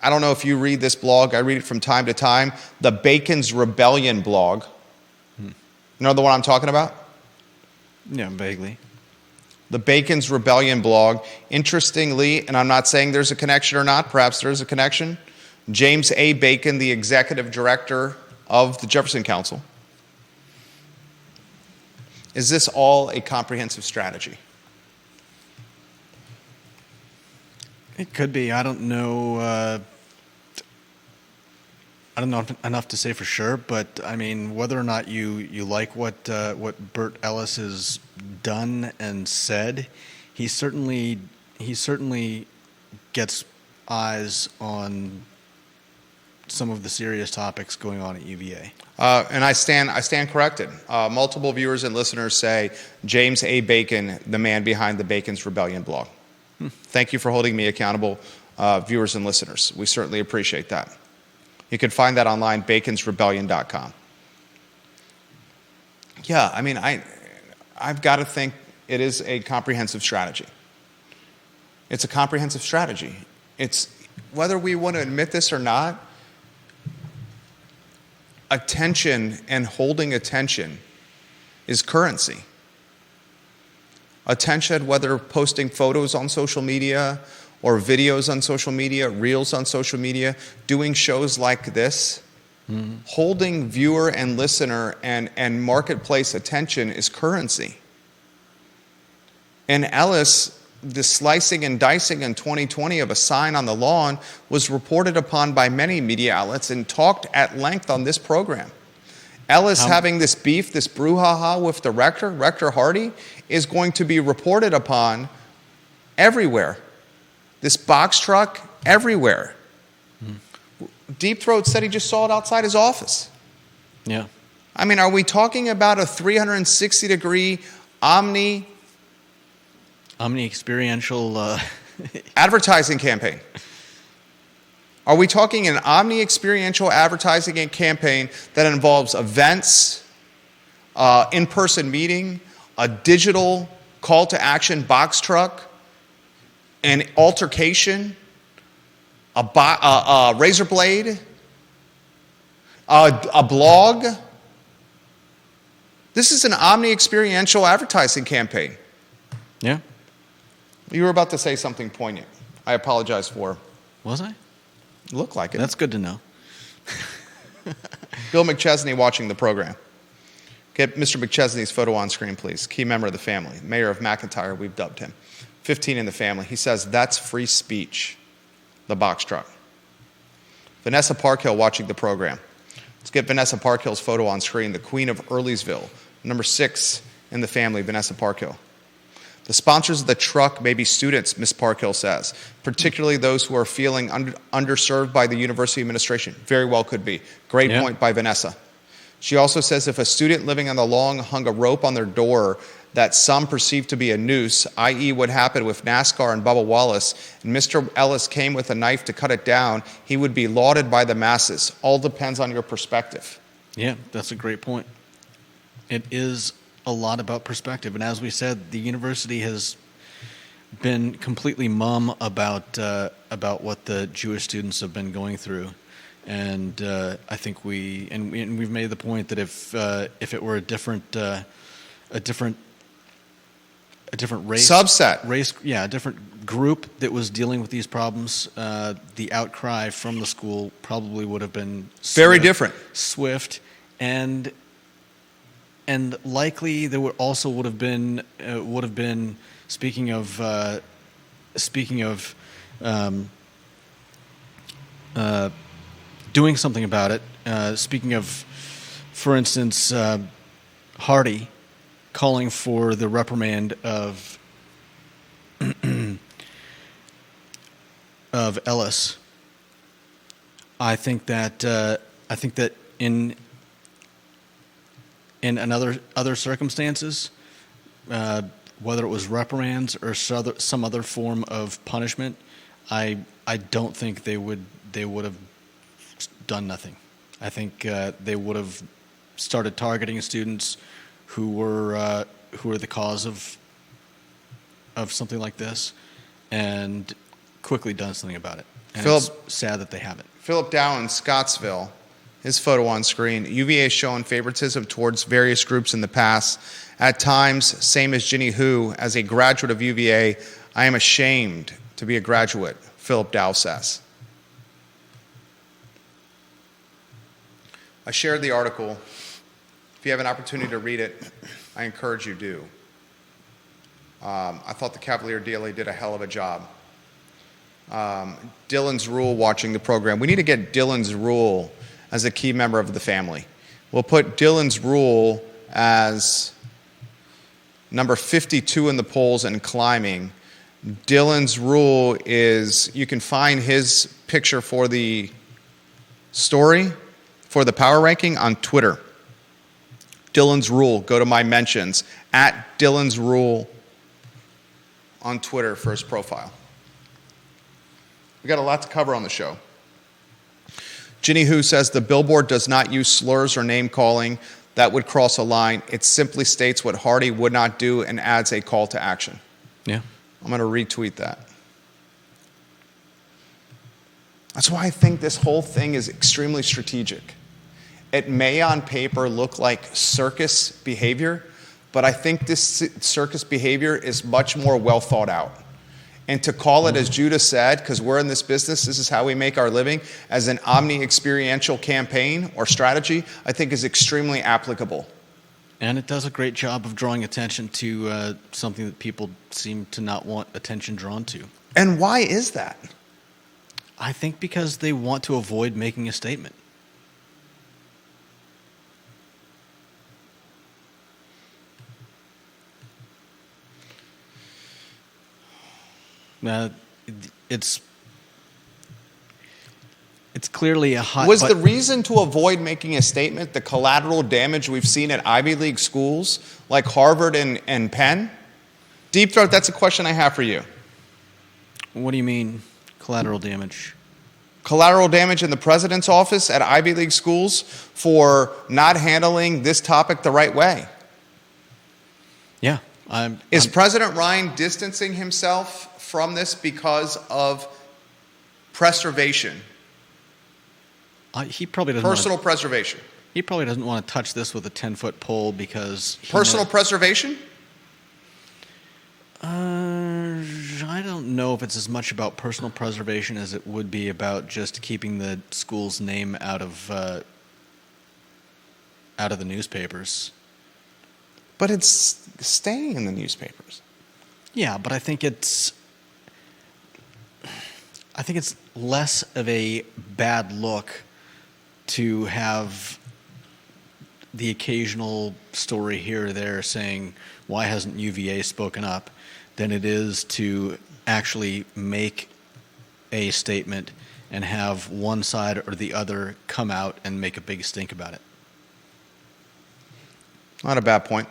don't know if you read this blog. I read it from time to time. The Bacon's Rebellion blog. You know the one I'm talking about? Yeah, vaguely. The Bacon's Rebellion blog. Interestingly, and I'm not saying there's a connection or not, perhaps there is a connection, James A. Bacon, the executive director of the Jefferson Council. Is this all a comprehensive strategy? It could be. I don't know. I don't know enough to say for sure, but I mean, whether or not you like what Bert Ellis has done and said, he certainly gets eyes on some of the serious topics going on at UVA. And I stand corrected. Multiple viewers and listeners say James A. Bacon, the man behind the Bacon's Rebellion blog. Thank you for holding me accountable, viewers and listeners. We certainly appreciate that. You can find that online, baconsrebellion.com. Yeah, I mean, I've got to think it is a comprehensive strategy. It's a comprehensive strategy. It's, whether we want to admit this or not, attention and holding attention is currency. Attention, whether posting photos on social media or videos on social media, reels on social media, doing shows like this, holding viewer and listener and marketplace attention is currency. And Ellis, the slicing and dicing in 2020 of a sign on the lawn was reported upon by many media outlets and talked at length on this program. Ellis having this beef, this brouhaha with the rector, Rector Hardy, is going to be reported upon everywhere. This box truck, everywhere. Deep Throat said he just saw it outside his office. Yeah. I mean, are we talking about a 360-degree Omni-experiential advertising campaign? Are we talking an omni-experiential advertising campaign that involves events, in-person meeting, a digital call to action box truck, an altercation, a razor blade, a blog? This is an omni-experiential advertising campaign. Yeah. You were about to say something poignant. I apologize for. Was I? Looked like it. That's good to know. Bill McChesney watching the program. Get Mr. McChesney's photo on screen, please. Key member of the family. Mayor of McIntyre, we've dubbed him. 15 in the family. He says, that's free speech. The box truck. Vanessa Parkhill watching the program. Let's get Vanessa Parkhill's photo on screen. The Queen of Earlysville. Number 6 in the family, Vanessa Parkhill. The sponsors of the truck may be students, Ms. Parkhill says, particularly those who are feeling underserved by the university administration. Very well could be. Great point by Vanessa. She also says if a student living on the lawn hung a rope on their door that some perceive to be a noose, i.e. what happened with NASCAR and Bubba Wallace, and Mr. Ellis came with a knife to cut it down, he would be lauded by the masses. All depends on your perspective. Yeah, that's a great point. It is a lot about perspective. And as we said, the university has been completely mum about what the Jewish students have been going through. And I think we've made the point that if it were a different race, subset, a different group that was dealing with these problems, the outcry from the school probably would have been very different, swift, and likely there would have been speaking of doing something about it. Speaking of, for instance, Hardy calling for the reprimand of Ellis. I think that in other circumstances, whether it was reprimands or some other form of punishment, I don't think they would have done nothing. I think they would have started targeting students who were the cause of something like this, and quickly done something about it. And it's sad that they haven't. Philip Dow in Scottsville, his photo on screen. UVA has shown favoritism towards various groups in the past. At times, same as Ginny Hu, as a graduate of UVA, I am ashamed to be a graduate, Philip Dow says. I shared the article. If you have an opportunity to read it, I encourage you to. I thought the Cavalier Daily did a hell of a job. Dylan's Rule watching the program. We need to get Dylan's Rule as a key member of the family. We'll put Dylan's Rule as number 52 in the polls and climbing. Dylan's Rule is, you can find his picture for the story for the power ranking on Twitter. Dylan's Rule. Go to my mentions. At Dylan's Rule on Twitter for his profile. We got a lot to cover on the show. Ginny Who says the Billboard does not use slurs or name calling that would cross a line. It simply states what Hardy would not do and adds a call to action. Yeah. I'm going to retweet that. That's why I think this whole thing is extremely strategic. It may on paper look like circus behavior, but I think this circus behavior is much more well thought out. And to call it, as Judah said, because we're in this business, this is how we make our living, as an omni-experiential campaign or strategy, I think is extremely applicable. And it does a great job of drawing attention to something that people seem to not want attention drawn to. And why is that? I think because they want to avoid making a statement. It's clearly a hot... Was the reason to avoid making a statement the collateral damage we've seen at Ivy League schools like Harvard and Penn? Deep Throat, that's a question I have for you. What do you mean, collateral damage? Collateral damage in the president's office at Ivy League schools for not handling this topic the right way. Yeah. Is President Ryan distancing himself from this because of preservation? He probably doesn't. Personal preservation. He probably doesn't want to touch this with a 10-foot pole because... Personal preservation? I don't know if it's as much about personal preservation as it would be about just keeping the school's name out of the newspapers. But it's staying in the newspapers. Yeah, but I think it's less of a bad look to have the occasional story here or there saying, why hasn't UVA spoken up, than it is to actually make a statement and have one side or the other come out and make a big stink about it. Not a bad point.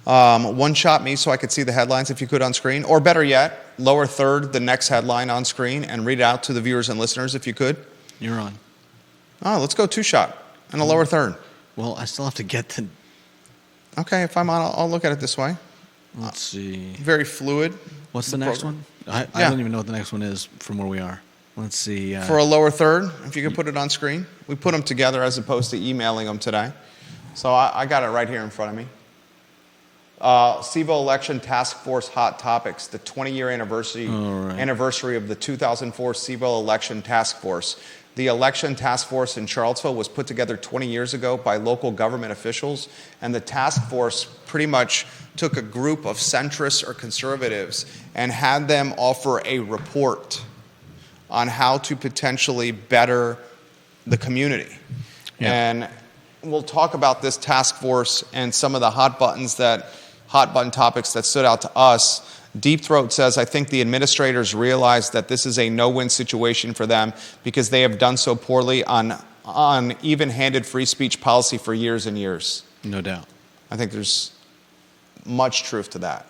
One-shot me so I could see the headlines if you could on screen. Or better yet, lower third the next headline on screen and read it out to the viewers and listeners if you could. You're on. Oh, let's go two-shot and a lower third. Well, I still have to get the... Okay, if I'm on, I'll look at it this way. Let's see. Very fluid. What's the next one? I don't even know what the next one is from where we are. Let's see. For a lower third, if you could put it on screen. We put them together as opposed to emailing them today. So I got it right here in front of me. CVille Election Task Force Hot Topics, the 20-year anniversary of the 2004 CVille Election Task Force. The election task force in Charlottesville was put together 20 years ago by local government officials, and the task force pretty much took a group of centrists or conservatives and had them offer a report on how to potentially better the community. Yeah. And we'll talk about this task force and some of the hot button topics that stood out to us. Deep Throat says, I think the administrators realize that this is a no-win situation for them because they have done so poorly on even-handed free speech policy for years and years. No doubt. I think there's much truth to that.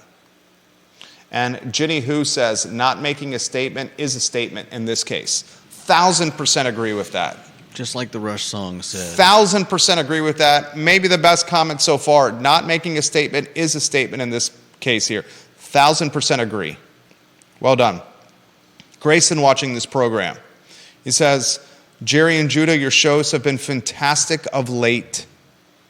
And Ginny Who says, not making a statement is a statement in this case. 1,000% agree with that. Just like the Rush song said. 1,000% agree with that. Maybe the best comment so far. Not making a statement is a statement in this case here. 1,000% agree. Well done. Grayson watching this program. He says, Jerry and Judah, your shows have been fantastic of late.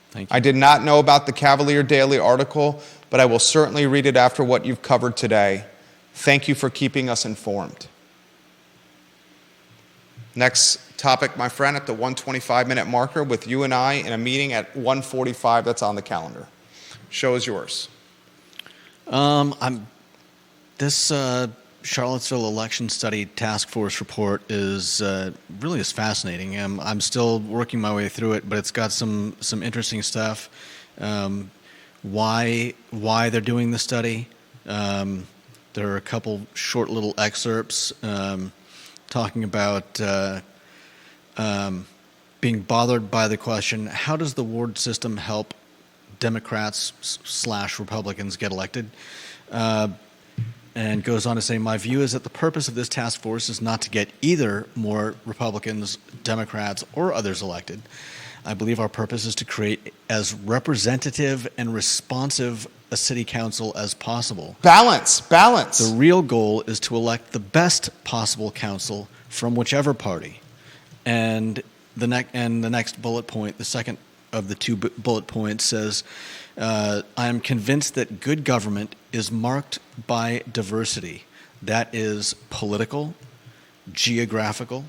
Thank you. I did not know about the Cavalier Daily article, but I will certainly read it after what you've covered today. Thank you for keeping us informed. Next topic, my friend, at the 125-minute marker with you and I in a meeting at 1:45 that's on the calendar. Show is yours. This Charlottesville Election Study Task Force report is really fascinating. I'm still working my way through it, but it's got some interesting stuff. Why they're doing the study? There are a couple short little excerpts talking about being bothered by the question, how does the ward system help Democrats / Republicans get elected? And goes on to say, my view is that the purpose of this task force is not to get either more Republicans, Democrats, or others elected. I believe our purpose is to create as representative and responsive a city council as possible. Balance. The real goal is to elect the best possible council from whichever party. And the next bullet point, the second of the two bullet points, says, I am convinced that good government is marked by diversity. That is political, geographical,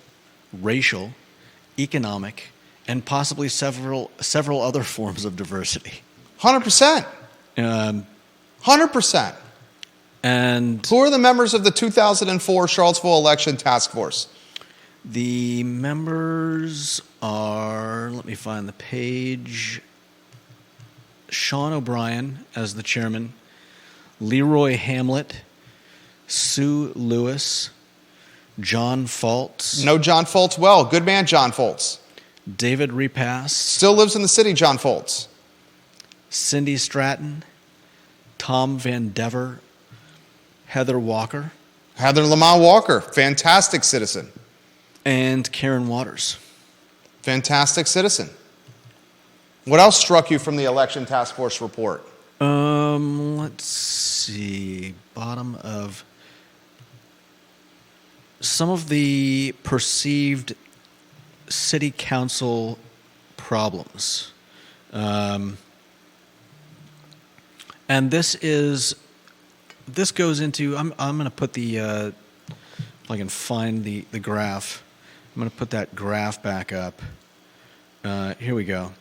racial, economic, and possibly several other forms of diversity. 100%. 100%. And who are the members of the 2004 Charlottesville Election Task Force? The members are, let me find the page, Sean O'Brien as the chairman, Leroy Hamlet, Sue Lewis, John Foltz. Know John Foltz well. Good man, John Foltz. David Repass. Still lives in the city, John Foltz. Cindy Stratton, Tom Van Dever, Heather Walker. Heather Lamont Walker, fantastic citizen. And Karen Waters. Fantastic citizen. What else struck you from the election task force report? Let's see. Bottom of some of the perceived city council problems. And this goes into, I'm going to put the, if I can find the graph, I'm going to put that graph back up. Here we go.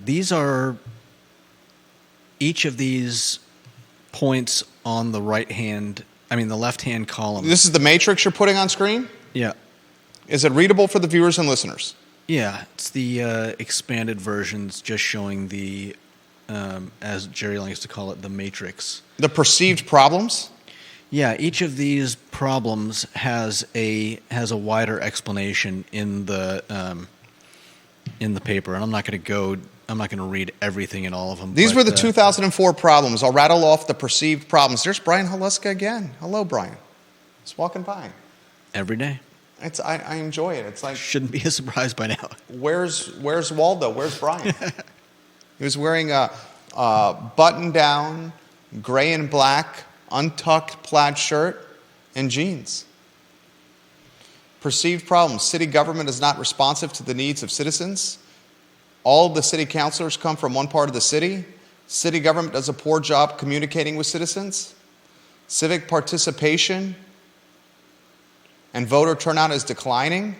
These are each of these points on the the left-hand column. This is the matrix you're putting on screen? Yeah. Is it readable for the viewers and listeners? Yeah, it's the expanded versions just showing the, as Jerry likes to call it, the matrix. The perceived problems? Yeah, each of these problems has a wider explanation in the paper, and I'm not going to read everything in all of them. These were the 2004 problems. I'll rattle off the perceived problems. There's Brian Haluska again. Hello, Brian. Just walking by. Every day. I enjoy it. It's like, shouldn't be a surprise by now. Where's Waldo? Where's Brian? He was wearing a button-down, gray and black, untucked plaid shirt and jeans. Perceived problems. City government is not responsive to the needs of citizens. All of the city councilors come from one part of the city. City government does a poor job communicating with citizens. Civic participation and voter turnout is declining.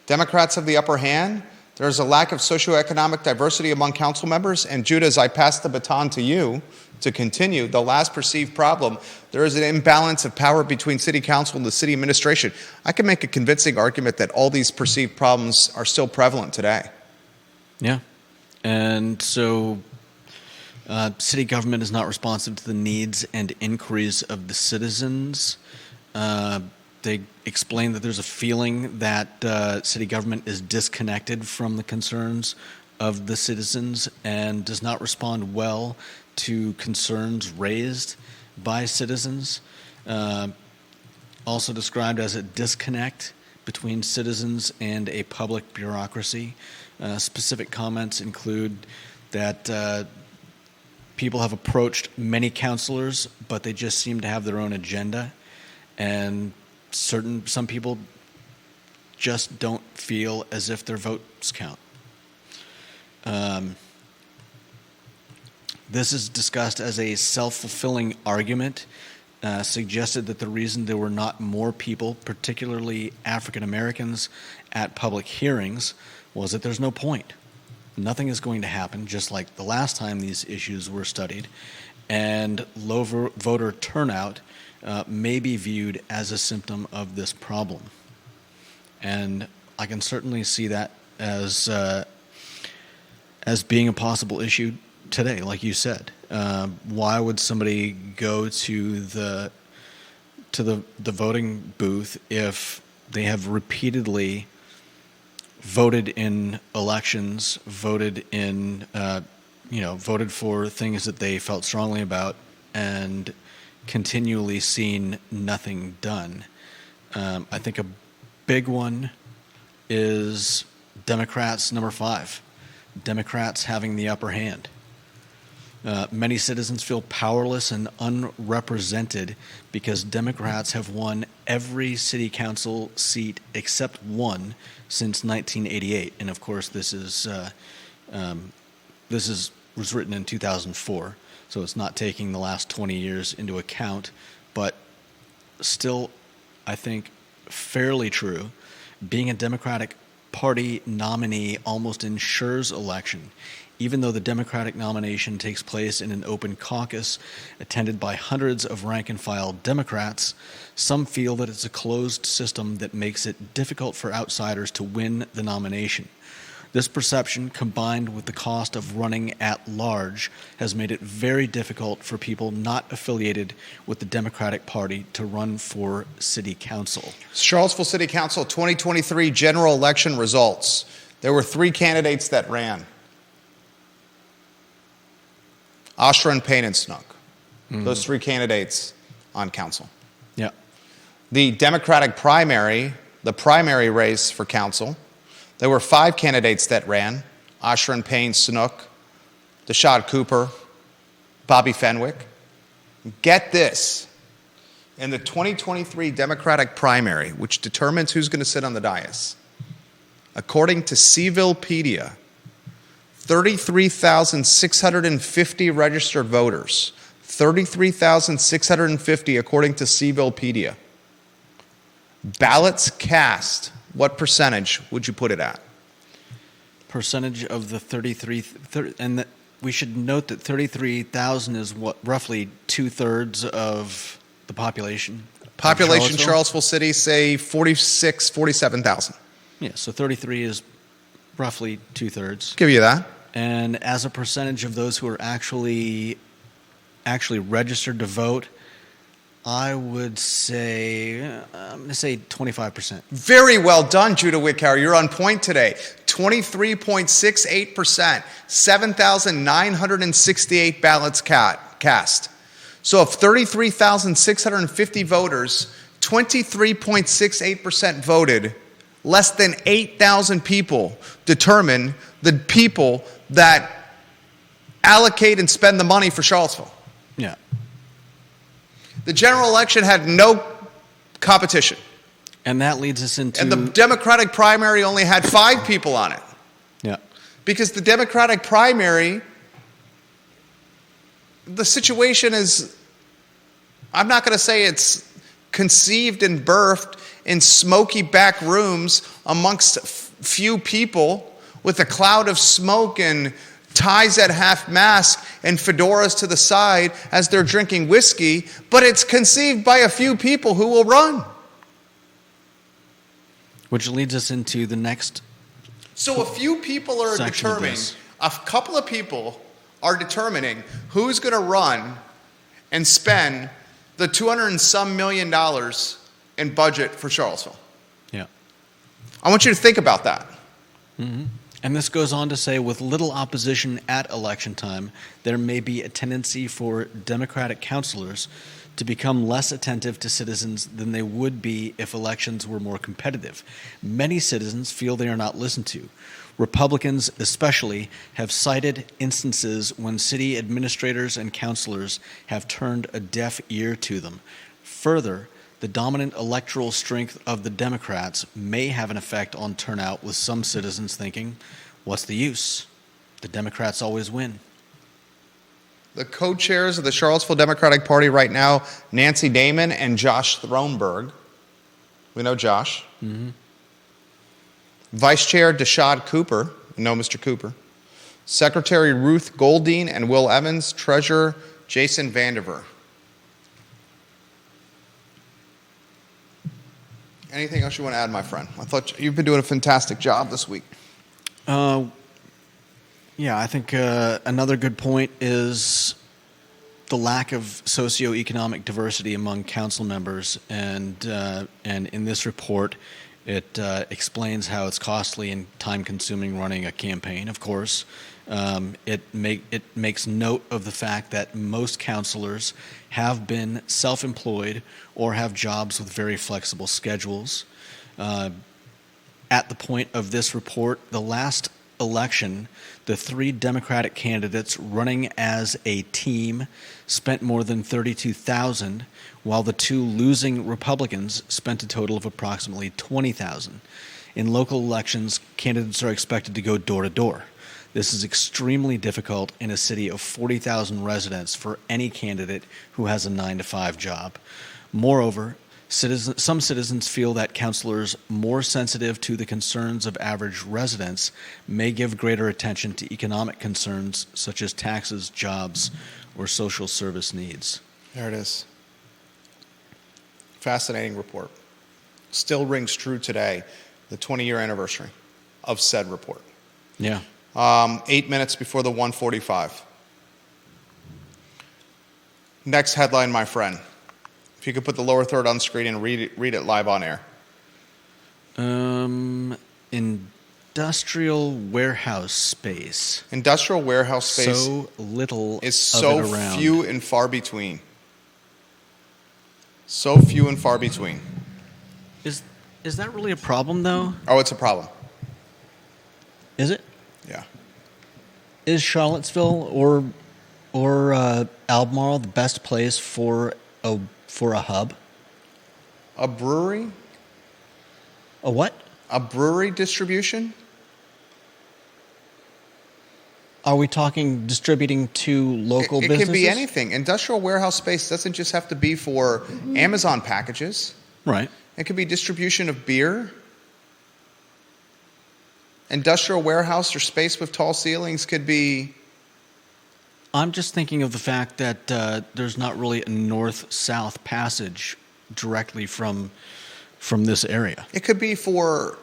Democrats have the upper hand. There's a lack of socioeconomic diversity among council members. And Judah, as I pass the baton to you to continue, the last perceived problem, there is an imbalance of power between city council and the city administration. I can make a convincing argument that all these perceived problems are still prevalent today. Yeah. And so city government is not responsive to the needs and inquiries of the citizens. They explain that there's a feeling that city government is disconnected from the concerns of the citizens and does not respond well to concerns raised by citizens. Also described as a disconnect between citizens and a public bureaucracy. Specific comments include that people have approached many councilors, but they just seem to have their own agenda, and some people just don't feel as if their votes count. This is discussed as a self-fulfilling argument, suggested that the reason there were not more people, particularly African Americans, at public hearings was that there's no point. Nothing is going to happen, just like the last time these issues were studied, and low voter turnout may be viewed as a symptom of this problem. And I can certainly see that as being a possible issue today, like you said. Why would somebody go to the voting booth if they have repeatedly voted in elections, voted for things that they felt strongly about, and continually seen nothing done. I think a big one is Democrats, number 5. Democrats having the upper hand. Many citizens feel powerless and unrepresented because Democrats have won every city council seat except one since 1988, and of course this was written in 2004, so it's not taking the last 20 years into account, but still, I think, fairly true. Being a Democratic Party nominee almost ensures election. Even though the Democratic nomination takes place in an open caucus attended by hundreds of rank-and-file Democrats, some feel that it's a closed system that makes it difficult for outsiders to win the nomination. This perception, combined with the cost of running at large, has made it very difficult for people not affiliated with the Democratic Party to run for city council. Charlottesville City Council 2023 general election results. There were 3 candidates that ran. Oshrin, Payne, and Snook. Those 3 candidates on council. Yeah. The Democratic primary, the primary race for council, there were 5 candidates that ran. Oshrin, Payne, Snook, Deshad Cooper, Bobby Fenwick. Get this. In the 2023 Democratic primary, which determines who's going to sit on the dais, according to CVillepedia, 33,650 registered voters. 33,650 according to CVillepedia. Ballots cast, what percentage would you put it at? Percentage of the 33, we should note that 33,000 is what, roughly 2/3 of the population. Population Charlottesville City, say 47,000. Yeah, so 33 is roughly 2/3. Give you that. And as a percentage of those who are actually registered to vote, I would say, I'm going to say 25%. Very well done, Judah Wickower. You're on point today. 23.68%, 7,968 ballots cast. So of 33,650 voters, 23.68% voted. Less than 8,000 people determine the people that allocate and spend the money for Charlottesville. Yeah. The general election had no competition. And that leads us into... And the Democratic primary only had 5 people on it. Yeah. Because the Democratic primary, the situation is, I'm not going to say it's conceived and birthed in smoky back rooms amongst few people with a cloud of smoke and ties at half-mast and fedoras to the side as they're drinking whiskey, but it's conceived by a few people who will run. Which leads us into the next... So a few people are determining, a couple of people are determining who's going to run and spend the $200 and some million in budget for Charlottesville. Yeah. I want you to think about that. Mm-hmm. And this goes on to say, with little opposition at election time, there may be a tendency for Democratic councilors to become less attentive to citizens than they would be if elections were more competitive. Many citizens feel they are not listened to. Republicans especially have cited instances when city administrators and councilors have turned a deaf ear to them. Further, the dominant electoral strength of the Democrats may have an effect on turnout, with some citizens thinking, what's the use? The Democrats always win. The co-chairs of the Charlottesville Democratic Party right now, Nancy Damon and Josh Thronberg. We know Josh. Mm-hmm. Vice Chair Deshad Cooper. We know Mr. Cooper. Secretary Ruth Goldine and Will Evans. Treasurer Jason Vandiver. Anything else you want to add, my friend? I thought you've been doing a fantastic job this week. Yeah, I think another good point is the lack of socioeconomic diversity among council members, and in this report, It explains how it's costly and time-consuming running a campaign, of course. It makes note of the fact that most counselors have been self-employed or have jobs with very flexible schedules. At the point of this report, the last election, the 3 Democratic candidates running as a team spent more than $32,000, while the 2 losing Republicans spent a total of approximately $20,000. In local elections, candidates are expected to go door to door. This is extremely difficult in a city of 40,000 residents for any candidate who has a 9-to-5 job. Moreover, some citizens feel that counselors more sensitive to the concerns of average residents may give greater attention to economic concerns such as taxes, jobs, or social service needs. There it is. Fascinating report. Still rings true today, the 20-year anniversary of said report. Yeah. 8 minutes before the 1:45. Next headline, my friend. If you could put the lower third on screen and read it live on air. Industrial warehouse space. Industrial warehouse space So little is of so it around. few and far between. So few and far between. Is that really a problem, though? Oh, it's a problem. Is it? Yeah. Is Charlottesville or Albemarle the best place for a hub? A brewery? A what? A brewery distribution? Are we talking distributing to local It businesses? can be anything. Industrial warehouse space doesn't just have to be for Amazon packages. Right. It could be distribution of beer. Industrial warehouse or space with tall ceilings could be... I'm just thinking of the fact that there's not really a north-south passage directly from this area. It could be for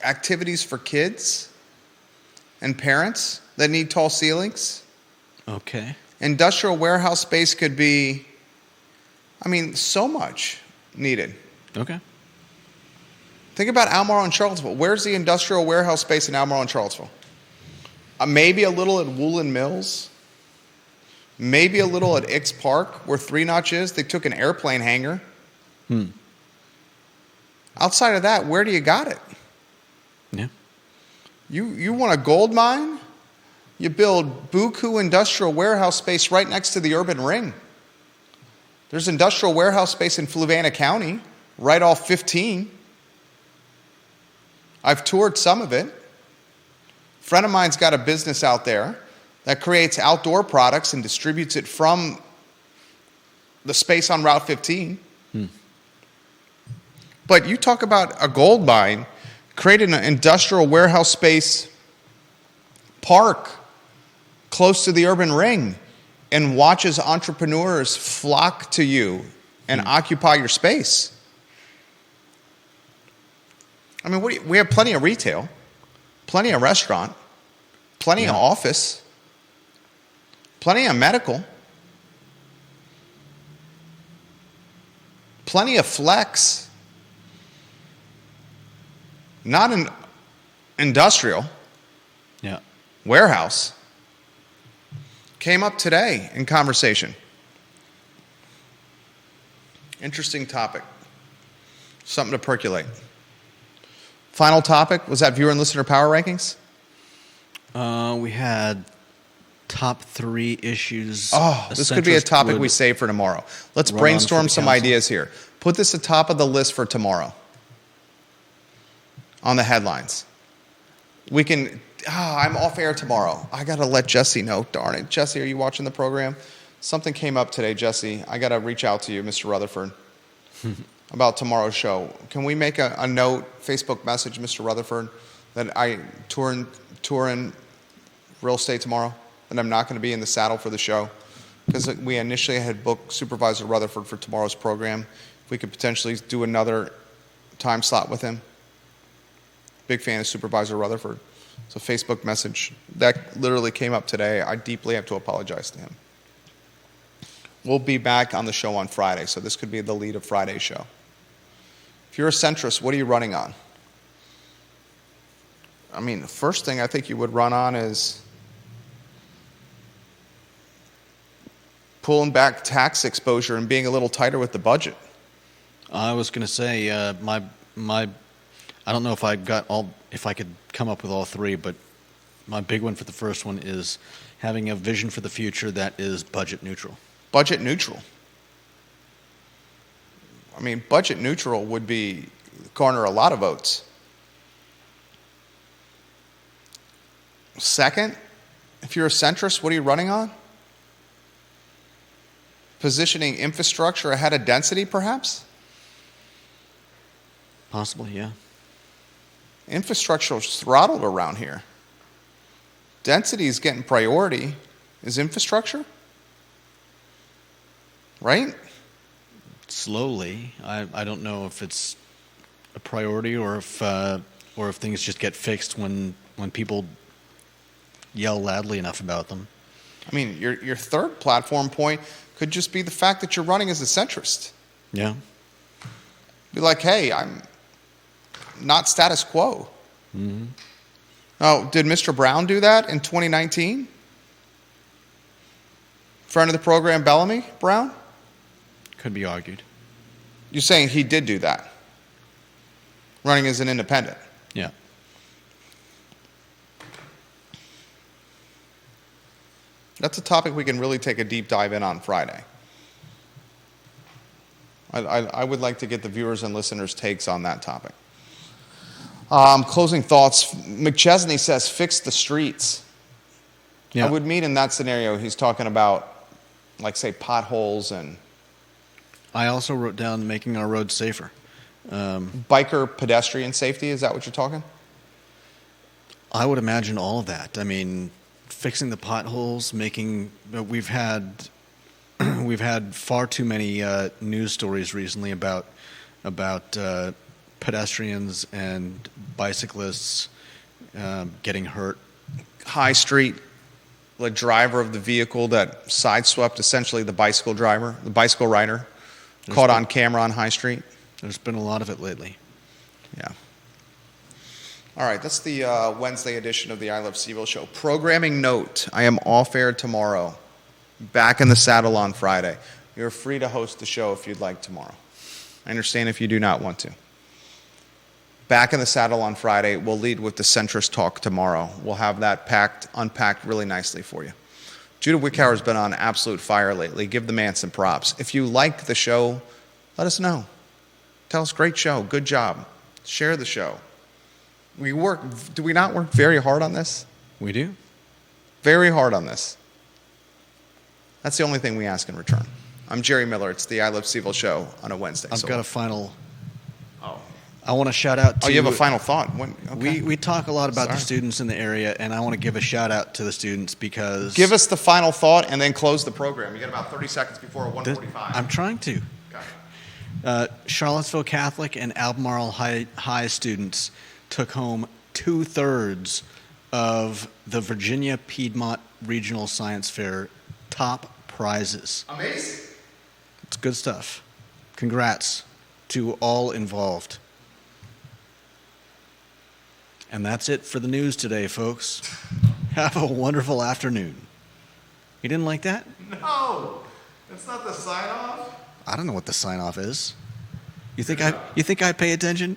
activities for kids and parents that need tall ceilings. Okay. Industrial warehouse space could be, so much needed. Okay. Think about Albemarle and Charlottesville. Where's the industrial warehouse space in Albemarle and Charlottesville? Maybe a little at Woolen Mills. Maybe a little at Ix Park, where 3 Notch is. They took an airplane hangar. Outside of that, where do you got it? Yeah. You want a gold mine? You build buku industrial warehouse space right next to the urban ring. There's industrial warehouse space in Fluvanna County, right off 15. I've toured some of it. A friend of mine's got a business out there that creates outdoor products and distributes it from the space on Route 15. But you talk about a gold mine, creating an industrial warehouse space park close to the urban ring, and watch as entrepreneurs flock to you and occupy your space. We have plenty of retail, plenty of restaurant, plenty of office, plenty of medical, plenty of flex. Not an industrial. Yeah. Warehouse. Came up today in conversation. Interesting topic. Something to percolate. Final topic, was that viewer and listener power rankings? We had top 3 issues. Oh, this could be a centrist topic would we save for tomorrow. Let's run on brainstorm for the some council. ideas here. Put this at the top of the list for tomorrow on the headlines. We can, I'm off air tomorrow. I got to let Jesse know. Darn it. Jesse, are you watching the program? Something came up today, Jesse. I got to reach out to you, Mr. Rutherford, about tomorrow's show. Can we make a note, Facebook message, Mr. Rutherford, that I tour in real estate tomorrow, and I'm not going to be in the saddle for the show? Because we initially had booked Supervisor Rutherford for tomorrow's program. If we could potentially do another time slot with him. Big fan of Supervisor Rutherford. It's a Facebook message. That literally came up today. I deeply have to apologize to him. We'll be back on the show on Friday, so this could be the lead of Friday's show. If you're a centrist, what are you running on? I mean, the first thing I think you would run on is pulling back tax exposure and being a little tighter with the budget. I was going to say my I don't know if I could come up with all three, but my big one for the first one is having a vision for the future that is budget neutral. Budget neutral. I mean, budget neutral would garner a lot of votes. Second, if you're a centrist, what are you running on? Positioning infrastructure ahead of density, perhaps? Possibly, yeah. Infrastructure is throttled around here. Density is getting priority. Is infrastructure? Right? Slowly. I don't know if it's a priority or if things just get fixed when people yell loudly enough about them. I mean, your third platform point could just be the fact that you're running as a centrist. Yeah. Be like, hey, I'm not status quo. Mm-hmm. Oh, did Mr. Brown do that in 2019? Friend of the program, Bellamy Brown? Could be argued. You're saying he did do that, running as an independent? Yeah. That's a topic we can really take a deep dive in on Friday. I would like to get the viewers and listeners' takes on that topic. Closing thoughts. McChesney says, fix the streets. Yeah. I would mean in that scenario, he's talking about, like, say, potholes and I also wrote down making our roads safer. biker pedestrian safety. Is that what you're talking? I would imagine all of that. I mean, fixing the potholes, we've had far too many news stories recently about pedestrians and bicyclists getting hurt. High Street, the driver of the vehicle that sideswept essentially the bicycle rider, caught on camera on High Street. There's been a lot of it lately. Yeah. All right, that's the Wednesday edition of the I Love CVille Show. Programming note, I am off air tomorrow. Back in the saddle on Friday. You're free to host the show if you'd like tomorrow. I understand if you do not want to. Back in the saddle on Friday. We'll lead with the centrist talk tomorrow. We'll have that unpacked really nicely for you. Judah Wickhauer's been on absolute fire lately. Give the man some props. If you like the show, let us know. Tell us, great show, good job. Share the show. Do we not work very hard on this? We do. Very hard on this. That's the only thing we ask in return. I'm Jerry Miller. It's the I Love CVille Show on a Wednesday. I've got a final. Oh. I want to shout out to. Oh, you have a final thought? Okay. We talk a lot about the students in the area, and I want to give a shout out to the students because. Give us the final thought and then close the program. You got about 30 seconds before 1:45. I'm trying to. Okay. Charlottesville Catholic and Albemarle High students took home 2/3 of the Virginia Piedmont Regional Science Fair top prizes. Amazing. It's good stuff. Congrats to all involved. And that's it for the news today, folks. Have a wonderful afternoon. You didn't like that? No, that's not the sign-off. I don't know what the sign-off is. You think I pay attention?